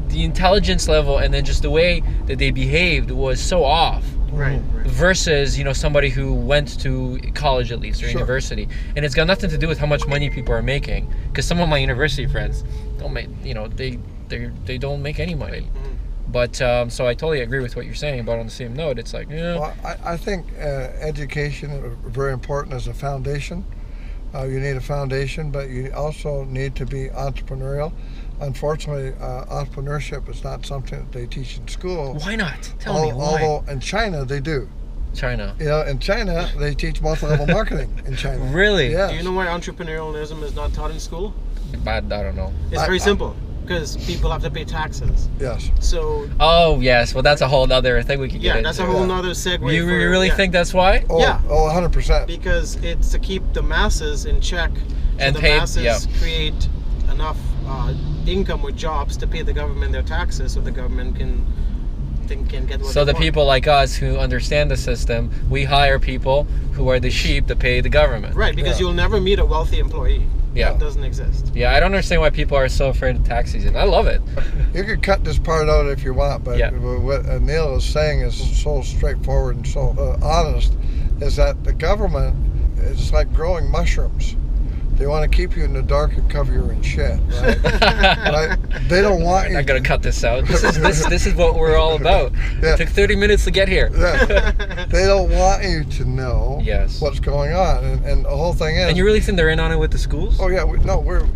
the intelligence level, and then just the way that they behaved was so off. Right. Versus, somebody who went to college at least, or university. And it's got nothing to do with how much money people are making. Because some of my university friends don't make, they don't make any money. But so I totally agree with what you're saying, but on the same note, it's like, well, I think education is very important as a foundation. You need a foundation, but you also need to be entrepreneurial. Unfortunately, entrepreneurship is not something that they teach in school. Why not? Tell me why. Although in China they do. China. In China they teach multi-level marketing in China. Really? Yeah. Do you know why entrepreneurialism is not taught in school? I don't know. It's very simple. Because people have to pay taxes. Yes. So. Oh yes, well that's a whole other thing we could get into. That's a whole nother segue. You really think that's why? Oh, yeah. Oh, 100%. Because it's to keep the masses in check, so and the masses create enough income with jobs to pay the government their taxes, so the government can get what So they the want. people like us who understand the system, we hire people who are the sheep to pay the government. Right, because you'll never meet a wealthy employee. Yeah. That doesn't exist. Yeah, I don't understand why people are so afraid of tax season. I love it. You could cut this part out if you want, but what Anil is saying is so straightforward and so honest, is that the government is like growing mushrooms. They want to keep you in the dark and cover you in shit, right? Right? They don't want you. I'm gonna cut this out. This is what we're all about. Yeah. It took 30 minutes to get here. Yeah. They don't want you to know what's going on, and the whole thing is. And you really think they're in on it with the schools? Oh yeah, we're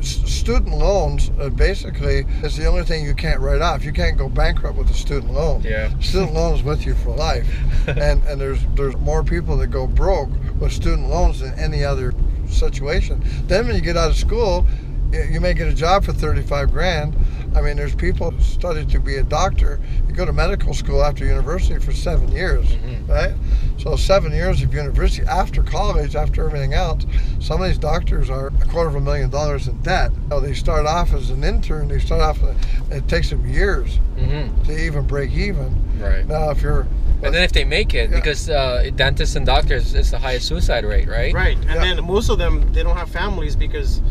student loans basically is the only thing you can't write off. You can't go bankrupt with a student loan. Yeah. Student loans with you for life, and there's more people that go broke with student loans than any other situation. Then when you get out of school, you may get a job for 35 grand. I mean, there's people who studied to be a doctor. You go to medical school after university for 7 years, right? So 7 years of university after college, after everything else. Some of these doctors are $250,000 in debt. They start off as an intern. It takes them years to even break even. Right. Now, if you're and then if they make it, because dentists and doctors, it's the highest suicide rate, right? Right, and then most of them, they don't have families because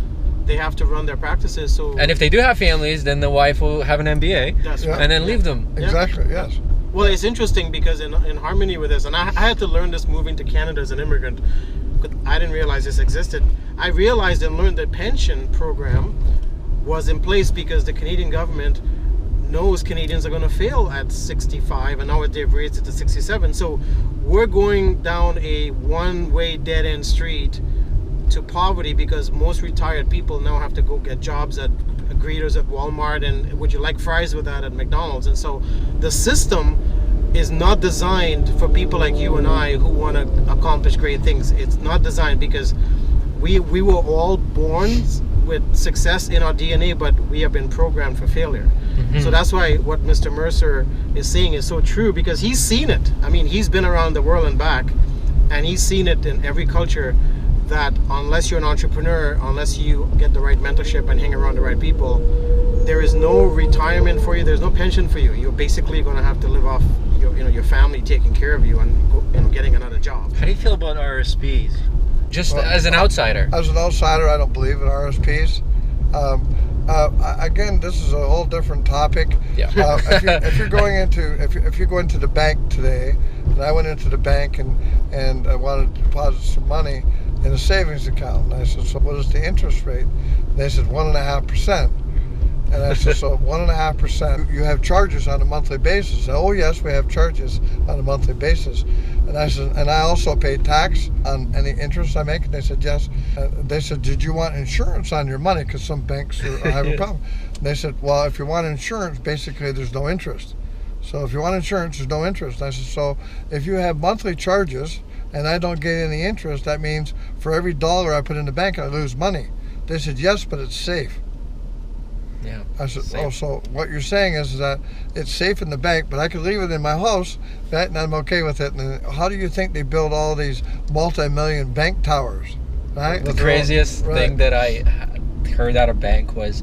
they have to run their practices. So. And if they do have families, then the wife will have an MBA, That's right. and then leave them. Exactly. Yes. Well, it's interesting because in harmony with this, and I had to learn this moving to Canada as an immigrant. I didn't realize this existed. I realized and learned that pension program was in place because the Canadian government knows Canadians are going to fail at 65, and now they've raised it to 67. So we're going down a one-way dead-end street to poverty because most retired people now have to go get jobs at greeters at Walmart, and would you like fries with that at McDonald's? And so the system is not designed for people like you and I who want to accomplish great things. It's not designed because we were all born with success in our DNA, but we have been programmed for failure. So that's why what Mr. Mercer is saying is so true, because he's seen it. I mean, he's been around the world and back, and he's seen it in every culture, that unless you're an entrepreneur, unless you get the right mentorship and hang around the right people, there is no retirement for you, there's no pension for you. You're basically going to have to live off your family taking care of you and getting another job. How do you feel about RSPs? Just as an outsider. As an outsider, I don't believe in RSPs. Again, this is a whole different topic. Yeah. If you're going into the bank today, and I went into the bank and I wanted to deposit some money in a savings account, and I said, so what is the interest rate? And they said 1.5%. And I said, so 1.5%, you have charges on a monthly basis. And, oh yes, we have charges on a monthly basis. And I said, and I also pay tax on any interest I make. And they said, yes. They said, did you want insurance on your money? Because some banks are having a problem. And they said, well, if you want insurance, basically there's no interest. So if you want insurance, there's no interest. And I said, so if you have monthly charges and I don't get any interest, that means for every dollar I put in the bank, I lose money. They said, yes, but it's safe. Yeah. I said, oh, so what you're saying is that it's safe in the bank, but I could leave it in my house, right, and I'm okay with it. And how do you think they build all these multi-million bank towers, right? The craziest thing that I heard out of bank was,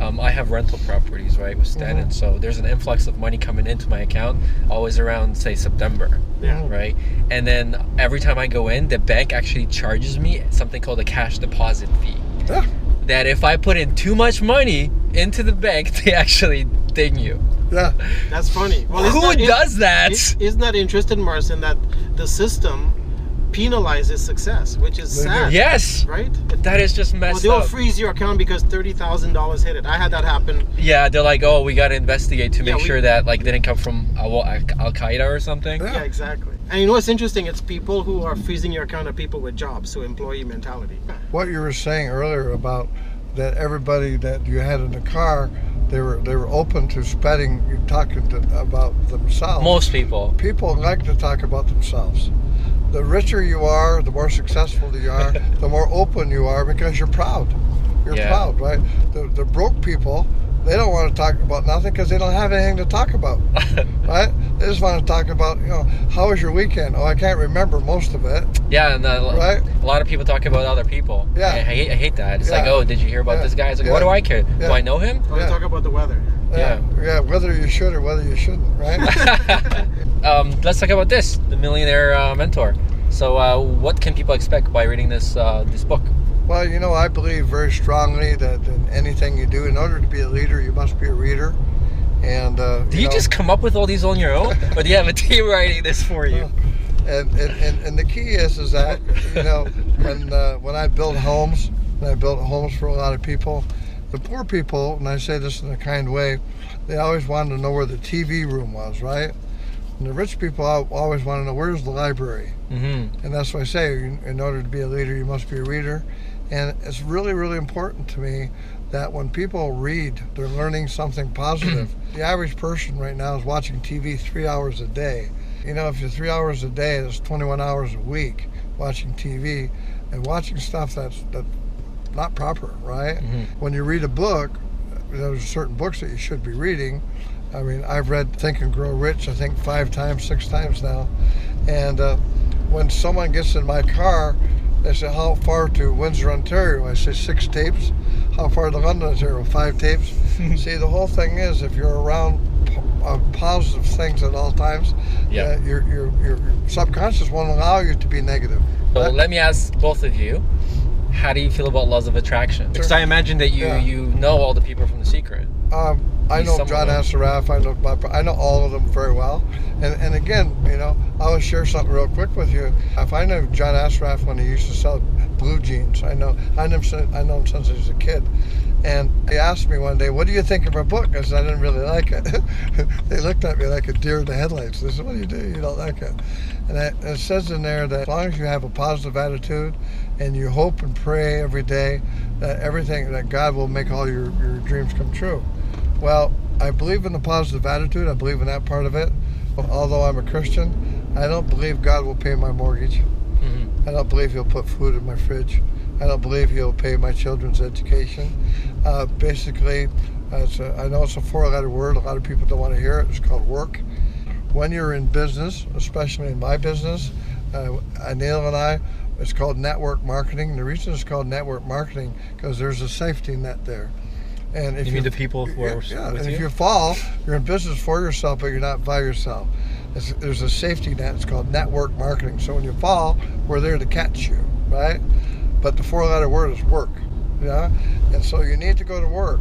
I have rental properties, right, with Stan, and so there's an influx of money coming into my account always around, say, September, right? And then every time I go in, the bank actually charges me something called a cash deposit fee. Yeah. That if I put in too much money into the bank, they actually ding you. Yeah. That's funny. Well, who does that? Isn't that interesting, Marcin, that the system penalizes success, which is sad. Yes. Right? That is just messed Well, up. they'll freeze your account because $30,000 hit it. I had that happen. Yeah, they're like, oh, we got to investigate to make sure that like didn't come from Al-Qaeda or something. Yeah, exactly. And you know what's interesting? It's people who are freezing your account are people with jobs, so employee mentality. What you were saying earlier about that everybody that you had in the car, they were open to talking about themselves. Most people. People like to talk about themselves. The richer you are, the more successful you are, the more open you are because you're proud. You're proud, right? The broke people, they don't want to talk about nothing because they don't have anything to talk about, right? They just want to talk about, how was your weekend? Oh, I can't remember most of it. Yeah, and right? A lot of people talk about other people. Yeah. I hate that. It's like, oh, did you hear about this guy? It's like, what do I care? Do I know him? Or talk about the weather. Yeah, whether you should or whether you shouldn't, right? Let's talk about this, the Millionaire Mentor. So what can people expect by reading this book? Well, I believe very strongly that in anything you do, in order to be a leader, you must be a reader. And do you just come up with all these on your own, or do you have a team writing this for you? And the key is that when I build homes, and I built homes for a lot of people, the poor people, and I say this in a kind way, they always wanted to know where the TV room was, right? And the rich people always want to know where's the library. Mm-hmm. And that's why I say, in order to be a leader, you must be a reader. And it's really, really important to me that when people read, they're learning something positive. The average person right now is watching TV 3 hours a day. If you're 3 hours a day, that's 21 hours a week watching TV and watching stuff that's not proper, right? Mm-hmm. When you read a book, there's certain books that you should be reading. I mean, I've read Think and Grow Rich, I think 5 times, 6 times now. And when someone gets in my car, they say, how far to Windsor, Ontario? I say 6 tapes. How far to London, Ontario? 5 tapes. See, the whole thing is, if you're around positive things at all times, your subconscious won't allow you to be negative. So let me ask both of you, how do you feel about laws of attraction? Because I imagine that you know all the people from The Secret. I know John Assaraf, I know all of them very well. And again, I will share something real quick with you. If I know John Assaraf when he used to sell blue jeans, I know him since he was a kid. And he asked me one day, what do you think of our book? I said, I didn't really like it. They looked at me like a deer in the headlights. They said, what do? You don't like it? And it says in there that as long as you have a positive attitude and you hope and pray every day that God will make all your dreams come true. Well, I believe in the positive attitude. I believe in that part of it. Although I'm a Christian, I don't believe God will pay my mortgage. I don't believe He'll put food in my fridge. I don't believe He'll pay my children's education. Basically, I know it's a four-letter word. A lot of people don't want to hear it. It's called work. When you're in business, especially in my business, Anil and I, it's called network marketing. The reason it's called network marketing because there's a safety net there. And if You mean the people who are with and you? if you fall, you're in business for yourself, but you're not by yourself. There's a safety net. It's called network marketing. So when you fall, we're there to catch you, right? But the four-letter word is work, yeah. And so you need to go to work.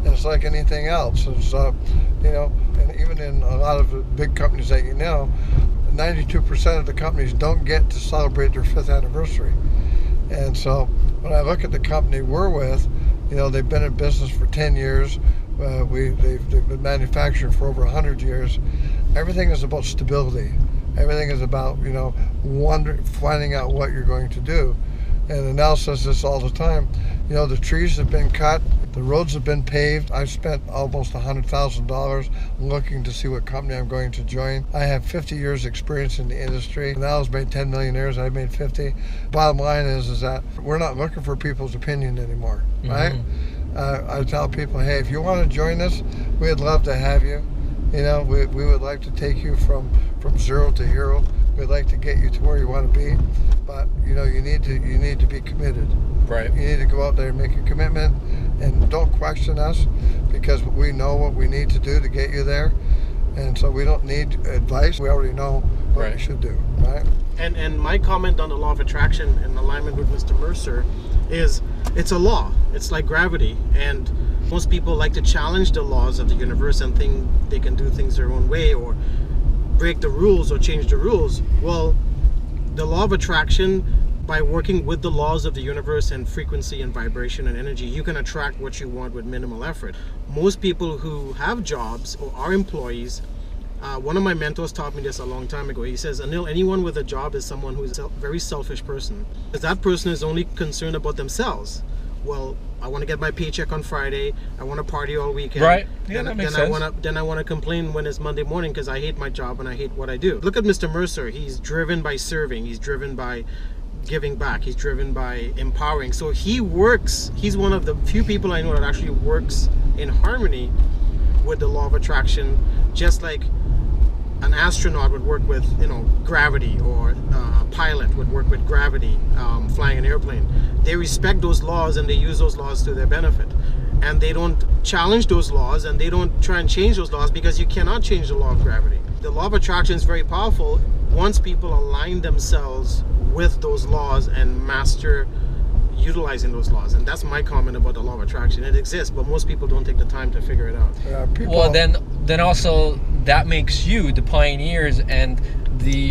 And it's like anything else. It's and even in a lot of the big companies that 92% of the companies don't get to celebrate their 5th anniversary. And so when I look at the company we're with, they've been in business for 10 years. They've been manufacturing for over 100 years. Everything is about stability. Everything is about, finding out what you're going to do. And Anil says this all the time. The trees have been cut. The roads have been paved. I've spent almost $100,000 looking to see what company I'm going to join. I have 50 years experience in the industry. Anil's made 10 millionaires. I've made 50. Bottom line is that we're not looking for people's opinion anymore, right? I tell people, hey, if you want to join us, we'd love to have you. We would like to take you from zero to hero. We'd like to get you to where you want to be, but you need to be committed. Right. You need to go out there and make a commitment, and don't question us because we know what we need to do to get you there, and so we don't need advice. We already know what we should do, right? And my comment on the law of attraction in alignment with Mr. Mercer is it's a law. It's like gravity, and most people like to challenge the laws of the universe and think they can do things their own way or break the rules or change the rules. Well, the law of attraction, by working with the laws of the universe and frequency and vibration and energy, you can attract what you want with minimal effort. Most people who have jobs or are employees, one of my mentors taught me this a long time ago. He says, Anil, anyone with a job is someone who is a very selfish person, because that person is only concerned about themselves. Well, I want to get my paycheck on Friday. I want to party all weekend. Right. Yeah, that makes sense. I want to complain when it's Monday morning because I hate my job and I hate what I do. Look at Mr. Mercer. He's driven by serving. He's driven by giving back. He's driven by empowering. So he works. He's one of the few people I know that actually works in harmony with the law of attraction, just like an astronaut would work with, gravity, or a pilot would work with gravity, flying an airplane. They respect those laws and they use those laws to their benefit. And they don't challenge those laws and they don't try and change those laws because you cannot change the law of gravity. The law of attraction is very powerful once people align themselves with those laws and master utilizing those laws. And that's my comment about the law of attraction. It exists, but most people don't take the time to figure it out. Well, then also that makes you the pioneers and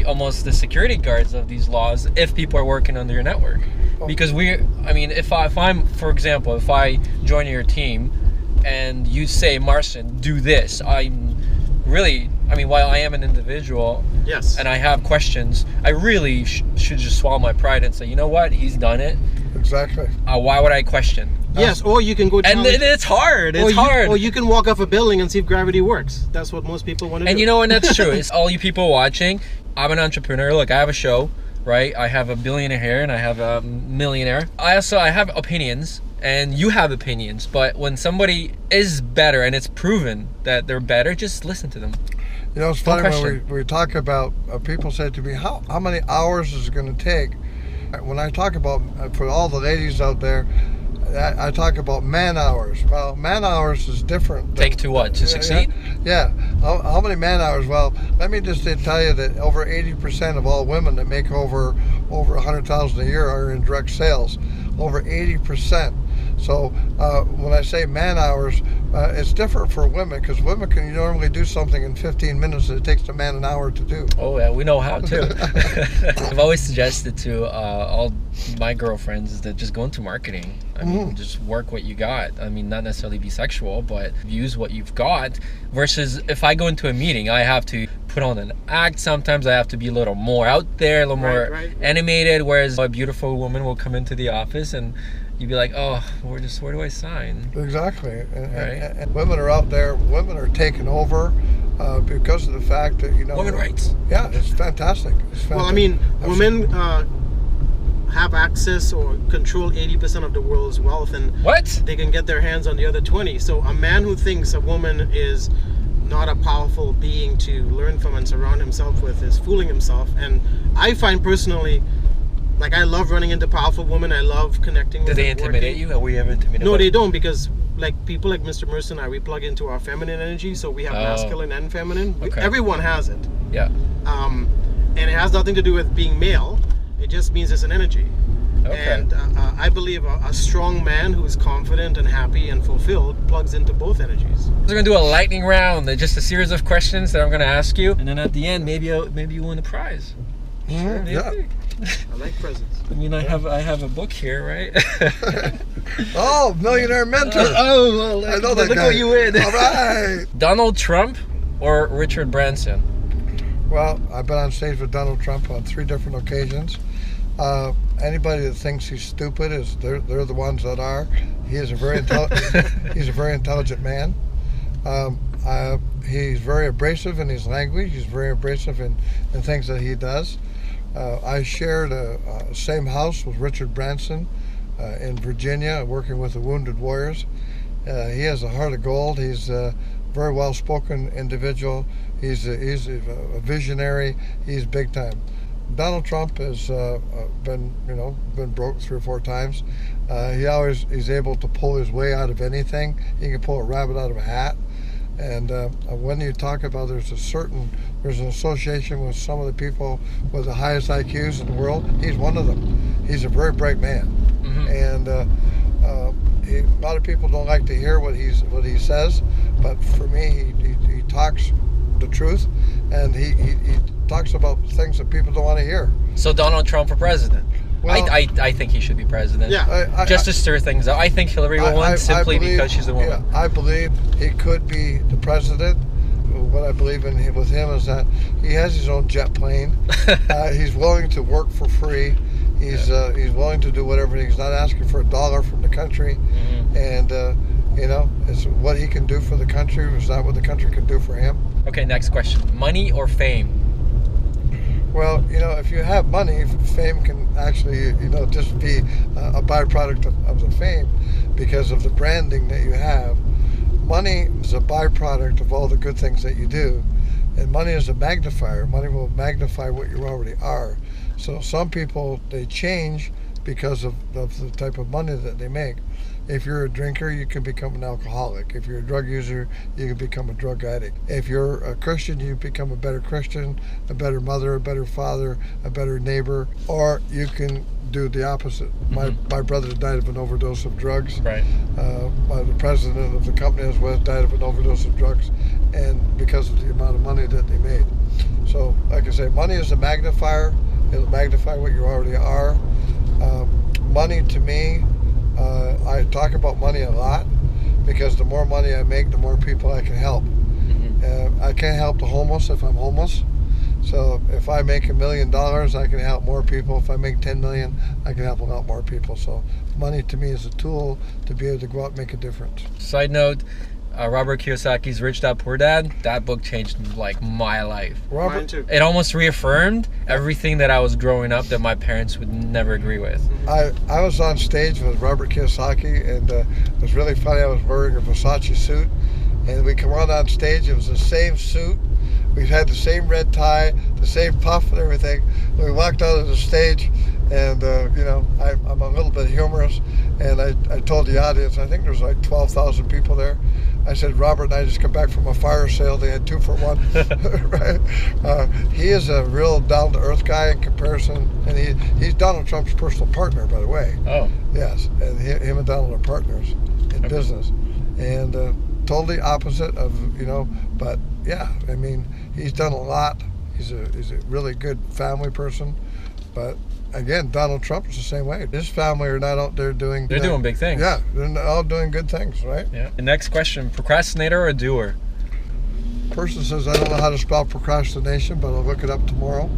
almost the security guards of these laws if people are working under your network. Because if I'm, for example, if I join your team and you say, Marcin, do this, while I am an individual, yes, and I have questions, I really should just swallow my pride and say, you know what, he's done it. Exactly. Why would I question? Yes, or you can go and it's hard. Or you can walk off a building and see if gravity works. That's what most people want to do. And that's true. It's all you people watching. I'm an entrepreneur. Look, I have a show, right? I have a billionaire here and I have a millionaire. I have opinions and you have opinions, but when somebody is better and it's proven that they're better, just listen to them. It's funny when we talk about, people say to me, how many hours is it going to take? When I talk about, for all the ladies out there, I talk about man hours. Well, man hours is different. Take to what? To succeed? Yeah. How many man hours? Well, let me just tell you that over 80% of all women that make over $100,000 a year are in direct sales. Over 80%. So when I say man hours, it's different for women because women can normally do something in 15 minutes and it takes a man an hour to do. Oh yeah, we know how to. I've always suggested to all my girlfriends that just go into marketing. I mean, just work what you got. I mean, not necessarily be sexual, but use what you've got. Versus if I go into a meeting, I have to put on an act. Sometimes I have to be a little more out there, a little more animated. Whereas a beautiful woman will come into the office and you'd be like, oh, where do I sign? Exactly. And, Right. and women are out there. Women are taking over because of the fact that Women rights. Yeah, it's fantastic. It's fantastic. Well, I mean, women have access or control 80% of the world's wealth, and What? they can get their hands on the other 20. So a man who thinks a woman is not a powerful being to learn from and surround himself with is fooling himself. And I find personally, like, I love running into powerful women. I love connecting with Do they them, intimidate working. you? Are we ever intimidated? No, they don't, because like people like Mr. Mercer and I, we plug into our feminine energy, so we have masculine and feminine. Okay. Everyone has it. Yeah. And it has nothing to do with being male. It just means it's an energy. Okay. And I believe a strong man who is confident and happy and fulfilled plugs into both energies. We're gonna do a lightning round, just a series of questions that I'm gonna ask you, and then at the end, maybe you win a prize. Mhm, Maybe. yeah. I like presents. I mean, I have a book here, right? Oh, Millionaire Mentor. Oh, well, I know that look guy. what you win. All right. Donald Trump or Richard Branson? Well, I've been on stage with Donald Trump on 3 different occasions. Anybody that thinks he's stupid they're the ones that are. He is a very he's a very intelligent man. He's very abrasive in his language. He's very abrasive in things that he does. I shared a same house with Richard Branson in Virginia, working with the Wounded Warriors. He has a heart of gold. He's a very well-spoken individual. He's a visionary. He's big time. Donald Trump has been broke 3 or 4 times. He's able to pull his way out of anything. He can pull a rabbit out of a hat. And when you talk about there's an association with some of the people with the highest IQs in the world, he's one of them. He's a very bright man. Mm-hmm. And a lot of people don't like to hear what he says, but for me, he talks the truth, and he talks about things that people don't want to hear. So Donald Trump for president? Well, I think he should be president. Yeah. Just to stir things up. I think Hillary will win simply because she's a woman. Yeah, I believe he could be the president. What I believe with him is that he has his own jet plane. He's willing to work for free. He's willing to do whatever. He's not asking for $1 from the country. Mm-hmm. And it's what he can do for the country. Is not what the country can do for him. Okay, next question. Money or fame? Well, if you have money, fame can actually, just be a byproduct of the fame because of the branding that you have. Money is a byproduct of all the good things that you do, and money is a magnifier. Money will magnify what you already are. So some people, they change because of the type of money that they make. If you're a drinker, you can become an alcoholic. If you're a drug user, you can become a drug addict. If you're a Christian, you become a better Christian, a better mother, a better father, a better neighbor, or you can do the opposite. Mm-hmm. My brother died of an overdose of drugs. Right. The president of the company I was with died of an overdose of drugs, and because of the amount of money that they made. So, like I say, money is a magnifier. It'll magnify what you already are. Money to me, I talk about money a lot because the more money I make, the more people I can help. Mm-hmm. I can't help the homeless if I'm homeless. So if I make $1 million, I can help more people. If I make 10 million, I can help a lot more people. So money to me is a tool to be able to go out and make a difference. Side note, Robert Kiyosaki's Rich Dad Poor Dad, that book changed like my life. Mine too. It almost reaffirmed everything that I was growing up that my parents would never agree with. I was on stage with Robert Kiyosaki, and it was really funny. I was wearing a Versace suit, and we come on stage. It was the same suit. We had the same red tie, the same puff and everything. We walked out of the stage, and I'm a little bit humorous, and I told the audience, I think there was like 12,000 people there. I said, Robert and I just come back from a fire sale. They had 2 for $1. Right? He is a real down-to-earth guy in comparison, and he's Donald Trump's personal partner, by the way. Oh. Yes, and him and Donald are partners in business, and totally opposite of But yeah, I mean, he's done a lot. He's a really good family person, but. Again, Donald Trump is the same way. His family are not out there doing... They're doing big things. Yeah, they're all doing good things, right? Yeah. The next question, procrastinator or doer? person says, I don't know how to spell procrastination, but I'll look it up tomorrow.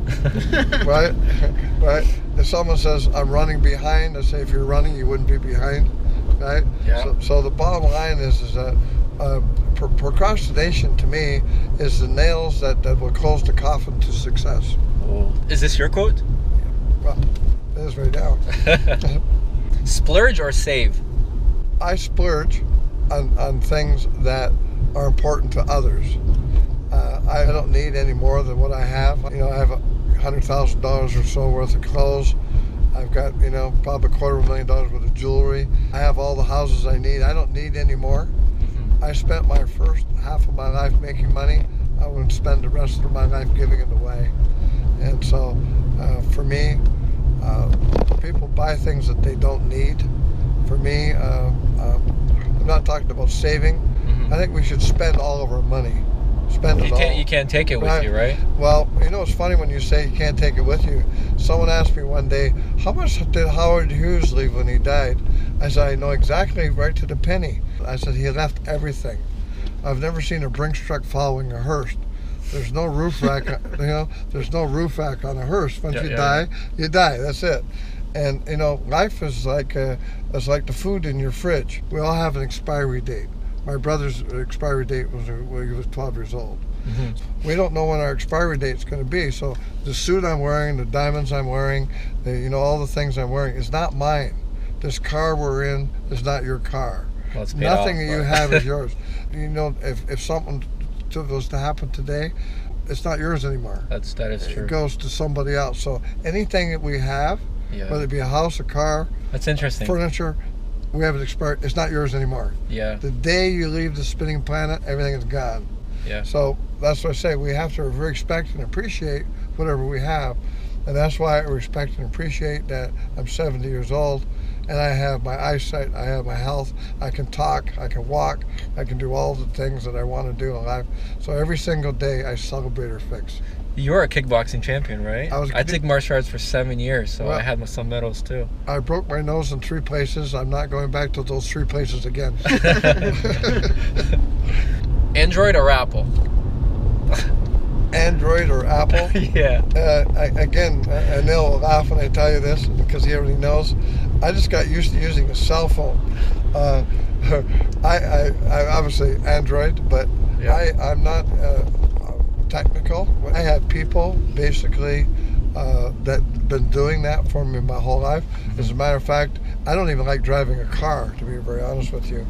Right? Right? If someone says, I'm running behind, I say, if you're running, you wouldn't be behind. Right? Yeah. So the bottom line is that procrastination to me is the nails that will close the coffin to success. Oh. Is this your quote? Well, it is right now. Splurge or save? I splurge on things that are important to others. I don't need any more than what I have. I have $100,000 or so worth of clothes. I've got, probably $250,000 worth of jewelry. I have all the houses I need. I don't need any more. I spent my first half of my life making money. I wouldn't spend the rest of my life giving it away. And so, for me, people buy things that they don't need. For me, I'm not talking about saving. I think we should spend all of our money. Spend it all. You can't take it with you, right? Well, it's funny when you say you can't take it with you. Someone asked me one day, how much did Howard Hughes leave when he died? I said, I know exactly, right to the penny. I said, he left everything. I've never seen a Brinks truck following a hearse. There's no roof rack, there's no roof rack on a hearse. Once you die, you die. That's it. And life is like the food in your fridge. We all have an expiry date. My brother's expiry date was when he was 12 years old. We don't know when our expiry date's going to be. So the suit I'm wearing, the diamonds I'm wearing, all the things I'm wearing is not mine. This car we're in is not your car. Well, nothing that you have is yours. If something was to happen today, it's not yours anymore. That is true. It goes to somebody else. So anything that we have, whether it be a house, a car, that's interesting. Furniture, we have it expired. It's not yours anymore. Yeah. The day you leave the spinning planet, everything is gone. Yeah. So that's what I say. We have to respect and appreciate whatever we have. And that's why I respect and appreciate that I'm 70 years old and I have my eyesight, I have my health, I can talk, I can walk, I can do all the things that I want to do in life. So every single day I celebrate or fix. You're a kickboxing champion, right? I took martial arts for 7 years, so I had some medals too. I broke my nose in 3 places. I'm not going back to those 3 places again. Android or Apple? Android or Apple? Yeah. Again, Anil will laugh when I tell you this because he already knows. I just got used to using a cell phone. I obviously Android, but I'm not technical. I have people basically that been doing that for me my whole life. As a matter of fact, I don't even like driving a car, to be very honest with you.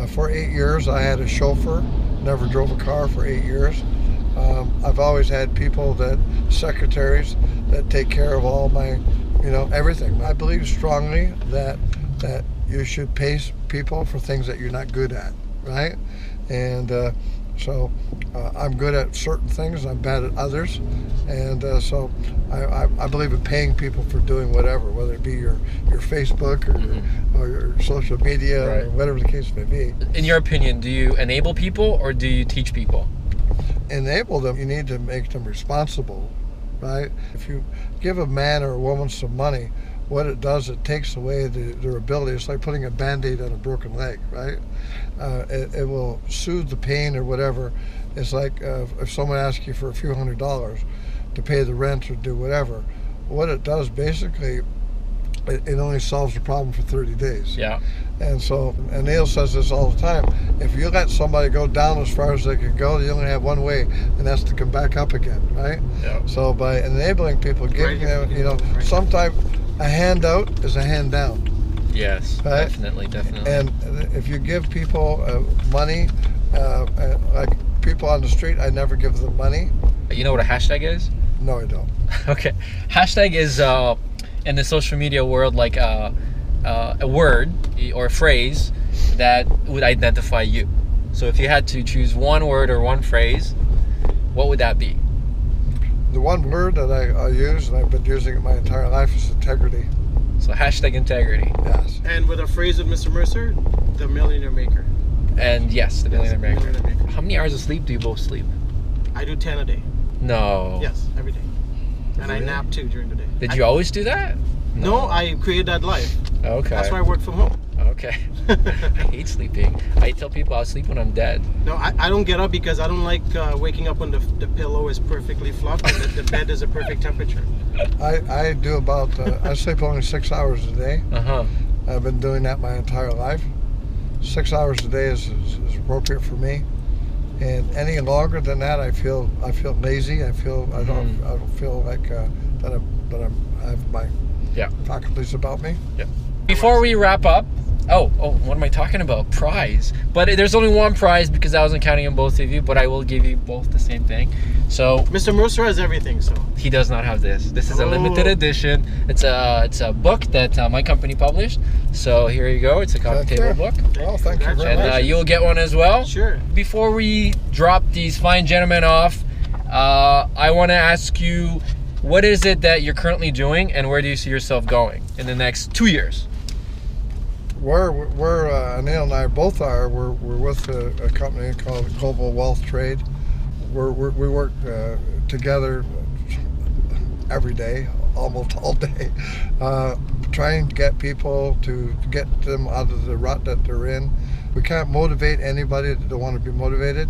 For 8 years, I had a chauffeur. Never drove a car for 8 years. I've always had people secretaries that take care of all my, everything. I believe strongly that you should pay people for things that you're not good at, right? And so I'm good at certain things, I'm bad at others, and so I believe in paying people for doing whatever, whether it be your Facebook or your social media or whatever the case may be. In your opinion, do you enable people or do you teach people? Enable them. You need to make them responsible, right? If you give a man or a woman some money, what it does, it takes away their ability. It's like putting a Band-Aid on a broken leg, right? It will soothe the pain or whatever. It's like if someone asks you for a few $100s to pay the rent or do whatever, what it does basically, it only solves the problem for 30 days. Yeah. And so, and Neil says this all the time, if you let somebody go down as far as they can go, you only have one way, and that's to come back up again, right? Yeah. So by enabling people, giving them, sometimes a handout is a hand down. Yes, right? definitely. And if you give people money, like people on the street, I never give them money. You know what a hashtag is? No, I don't. Okay. Hashtag is, in the social media world, like a word or a phrase that would identify you. So if you had to choose one word or one phrase, what would that be? The one word that I use, and I've been using it my entire life, is integrity. So hashtag integrity. Yes. And with a phrase with Mr. Mercer, the millionaire maker. And yes, the millionaire maker. Millionaire maker. How many hours of sleep do you both sleep? I do 10 a day. No. Yes, every day. And I nap too during the day. Did you always do that? No, I created that life. Okay. That's why I work from home. Okay. I hate sleeping. I tell people I'll sleep when I'm dead. No, I don't get up because I don't like waking up when the pillow is perfectly fluffed and the bed is a perfect temperature. I do about, I sleep only 6 hours a day. Uh-huh. I've been doing that my entire life. 6 hours a day is appropriate for me. And any longer than that, I feel lazy. I don't feel like that I have my faculties about me. Yeah. Before we wrap up, what am I talking about? Prize. But there's only one prize because I wasn't counting on both of you, but I will give you both the same thing. So Mr. Mercer has everything, so he does not have this. This is a limited edition. It's a book that my company published. So here you go. It's a coffee table book. Well, thank you very much. And you'll get one as well. Sure. Before we drop these fine gentlemen off, I want to ask you, what is it that you're currently doing, and where do you see yourself going in the next 2 years? Where Anil and I both are, we're with a company called Global Wealth Trade. We work together every day, almost all day, trying to get people to get them out of the rut that they're in. We can't motivate anybody that don't want to be motivated.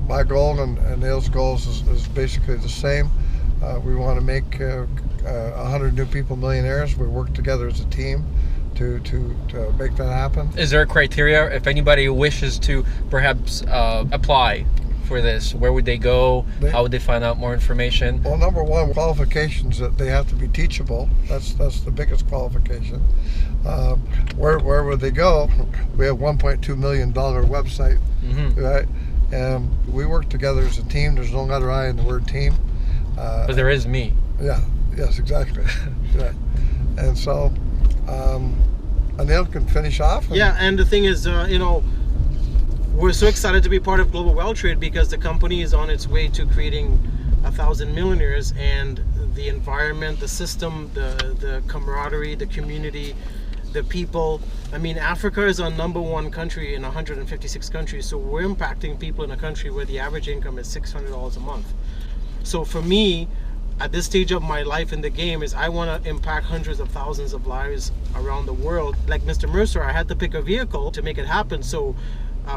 My goal and Anil's goals is basically the same. We want to make 100 new people millionaires. We work together as a team to make that happen. Is there a criteria if anybody wishes to perhaps apply for this? Where would they go? How would they find out more information? Well, number one, qualifications that they have to be teachable. That's the biggest qualification. Where would they go? We have $1.2 million website, right? And we work together as a team. There's no letter I in the word team. But there is me. Yeah. Yes. Exactly. Right. And so. Anil can finish off. Yeah, and the thing is, we're so excited to be part of Global Wealth Trade because the company is on its way to creating 1,000 millionaires, and the environment, the system, the camaraderie, the community, the people. I mean, Africa is our #1 country in 156 countries, so we're impacting people in a country where the average income is $600 a month. So for me, at this stage of my life in the game, is I want to impact hundreds of thousands of lives around the world. Like Mr. Mercer, I had to pick a vehicle to make it happen. So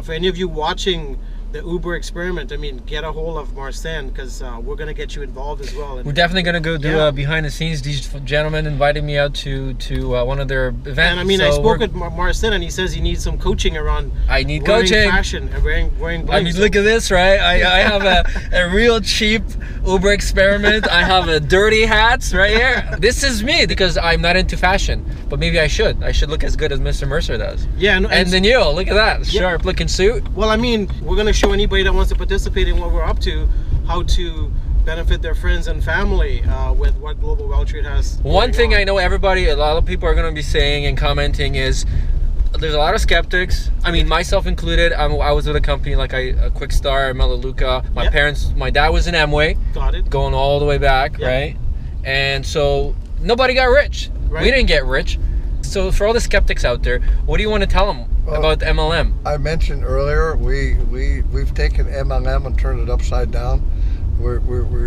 for any of you watching the Uber experiment, I mean, get a hold of Marcin, because we're going to get you involved as well. And we're definitely going to go do behind the scenes. These gentlemen invited me out to one of their events. And I mean, I spoke with Marcin, and he says he needs some coaching around wearing fashion and wearing bling. I mean, look at this, right? I have a real cheap Uber experiment. I have a dirty hats right here. This is me, because I'm not into fashion, but maybe I should. I should look as good as Mr. Mercer does. Yeah. And then look at that, sharp looking suit. Well, I mean, we're going to show anybody that wants to participate in what we're up to how to benefit their friends and family with what Global Wealth Trade has. One thing I know a lot of people are going to be saying and commenting is there's a lot of skeptics. I mean, myself included. I was with a company like a Quick Star, Melaleuca. My dad was in Amway. Got it. Going all the way back, right? And so nobody got rich. Right. We didn't get rich. So for all the skeptics out there, what do you want to tell them about MLM? I mentioned earlier we've taken MLM and turned it upside down. We're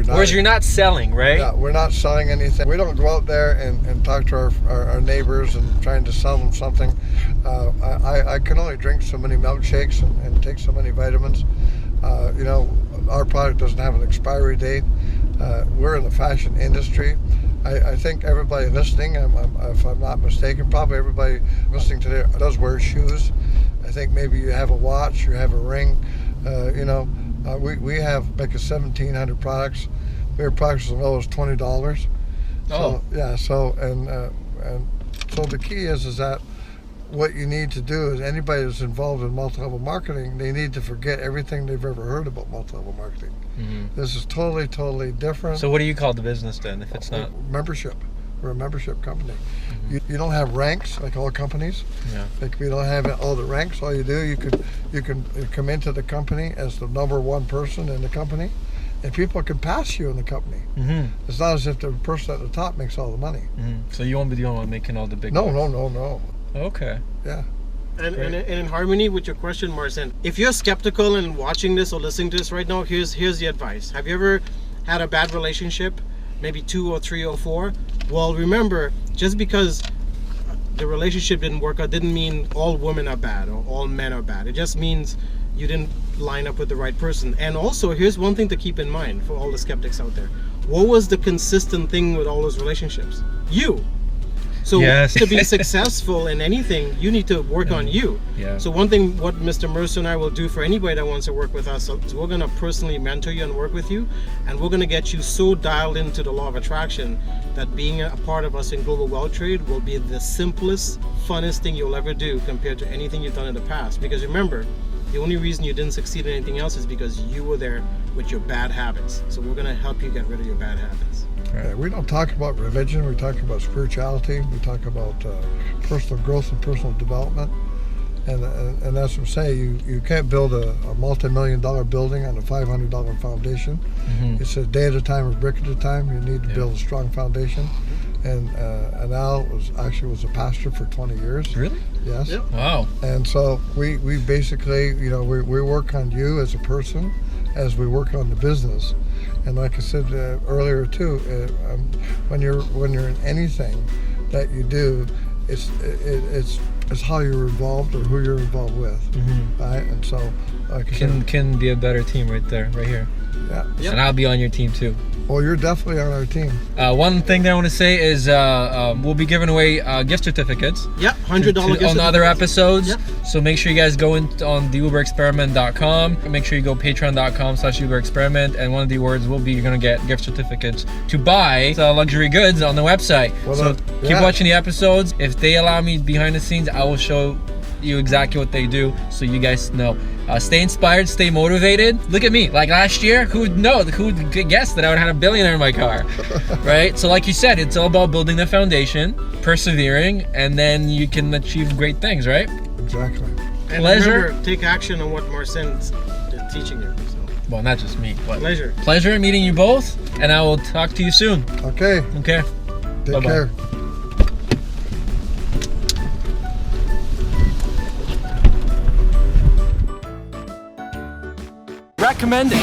not. Whereas you're not selling, right? Yeah, we're not selling anything. We don't go out there and talk to our neighbors and trying to sell them something. I can only drink so many milkshakes and take so many vitamins. Our product doesn't have an expiry date. We're in the fashion industry. I think everybody listening, if I'm not mistaken, probably everybody listening today does wear shoes. I think maybe you have a watch, you have a ring. We have like 1,700 products. We have products as low as $20. So the key is that what you need to do is anybody that's involved in multi-level marketing, they need to forget everything they've ever heard about multi-level marketing. This is totally different. So what do you call the business then if it's not? Membership. We're a membership company. You don't have ranks like all companies. Yeah. Like we don't have all the ranks. All you do, you can come into the company as the #1 person in the company, and people can pass you in the company. It's not as if the person at the top makes all the money. So you won't be the only one making all the big No. Okay. Yeah. And in harmony with your question, Marcin, if you're skeptical and watching this or listening to this right now, here's the advice. Have you ever had a bad relationship? Maybe 2 or 3 or 4? Well, remember, just because the relationship didn't work out didn't mean all women are bad or all men are bad. It just means you didn't line up with the right person. And also, here's one thing to keep in mind for all the skeptics out there. What was the consistent thing with all those relationships? You. So Yes. to be successful in anything, you need to work on you. Yeah. So one thing what Mr. Mercer and I will do for anybody that wants to work with us is we're going to personally mentor you and work with you, and we're going to get you so dialed into the law of attraction that being a part of us in global wealth trade will be the simplest, funnest thing you'll ever do compared to anything you've done in the past. Because remember, the only reason you didn't succeed in anything else is because you were there with your bad habits. So we're going to help you get rid of your bad habits. Yeah, we don't talk about religion. We talk about spirituality. We talk about personal growth and personal development. And that's what I'm saying. You can't build a multi-million-dollar building on a $500 foundation. Mm-hmm. It's a day at a time, a brick at a time. You need to build a strong foundation. And Anil was a pastor for 20 years. Really? Yes. Yep. Wow. And so we basically, we work on you as a person as we work on the business. And like I said earlier too, when you're in anything that you do, it's how you're involved or who you're involved with, right? And so, like I said, Can be a better team right here. yeah. Yep. And I'll be on your team too. Well, you're definitely on our team. One thing that I want to say is we'll be giving away gift certificates. Yep, $100 gift on other certificates. episodes. Yep. So make sure you guys go on theuberexperiment.com. Make sure you go patreon.com/uberexperiment, and one of the words will be you're gonna get gift certificates to buy luxury goods on the website. Well, so keep watching the episodes. If they allow me behind the scenes, I will show you exactly what they do, so you guys know. Stay inspired, stay motivated. Look at me. Like last year, who'd guess that I would have had a billionaire in my car, right? So like you said, it's all about building the foundation, persevering, and then you can achieve great things, right? Exactly. And Pleasure. remember, take action on what Marcin's teaching you. So. Well, not just me, but Pleasure meeting you both, and I will talk to you soon. Okay. Okay. Take Bye-bye. care. Recommended.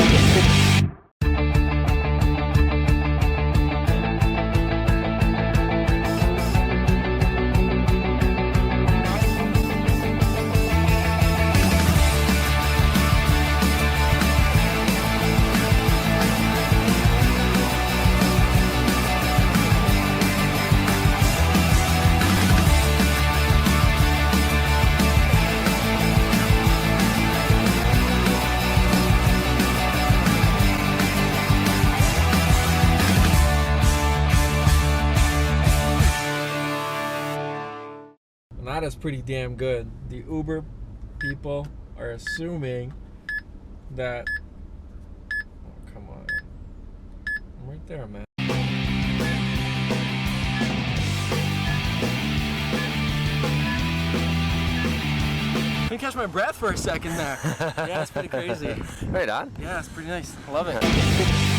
That is pretty damn good. The Uber people are assuming that. Oh, come on. I'm right there, man. Can you catch my breath for a second there? Yeah, it's pretty crazy. Right on. Yeah, it's pretty nice. I love it.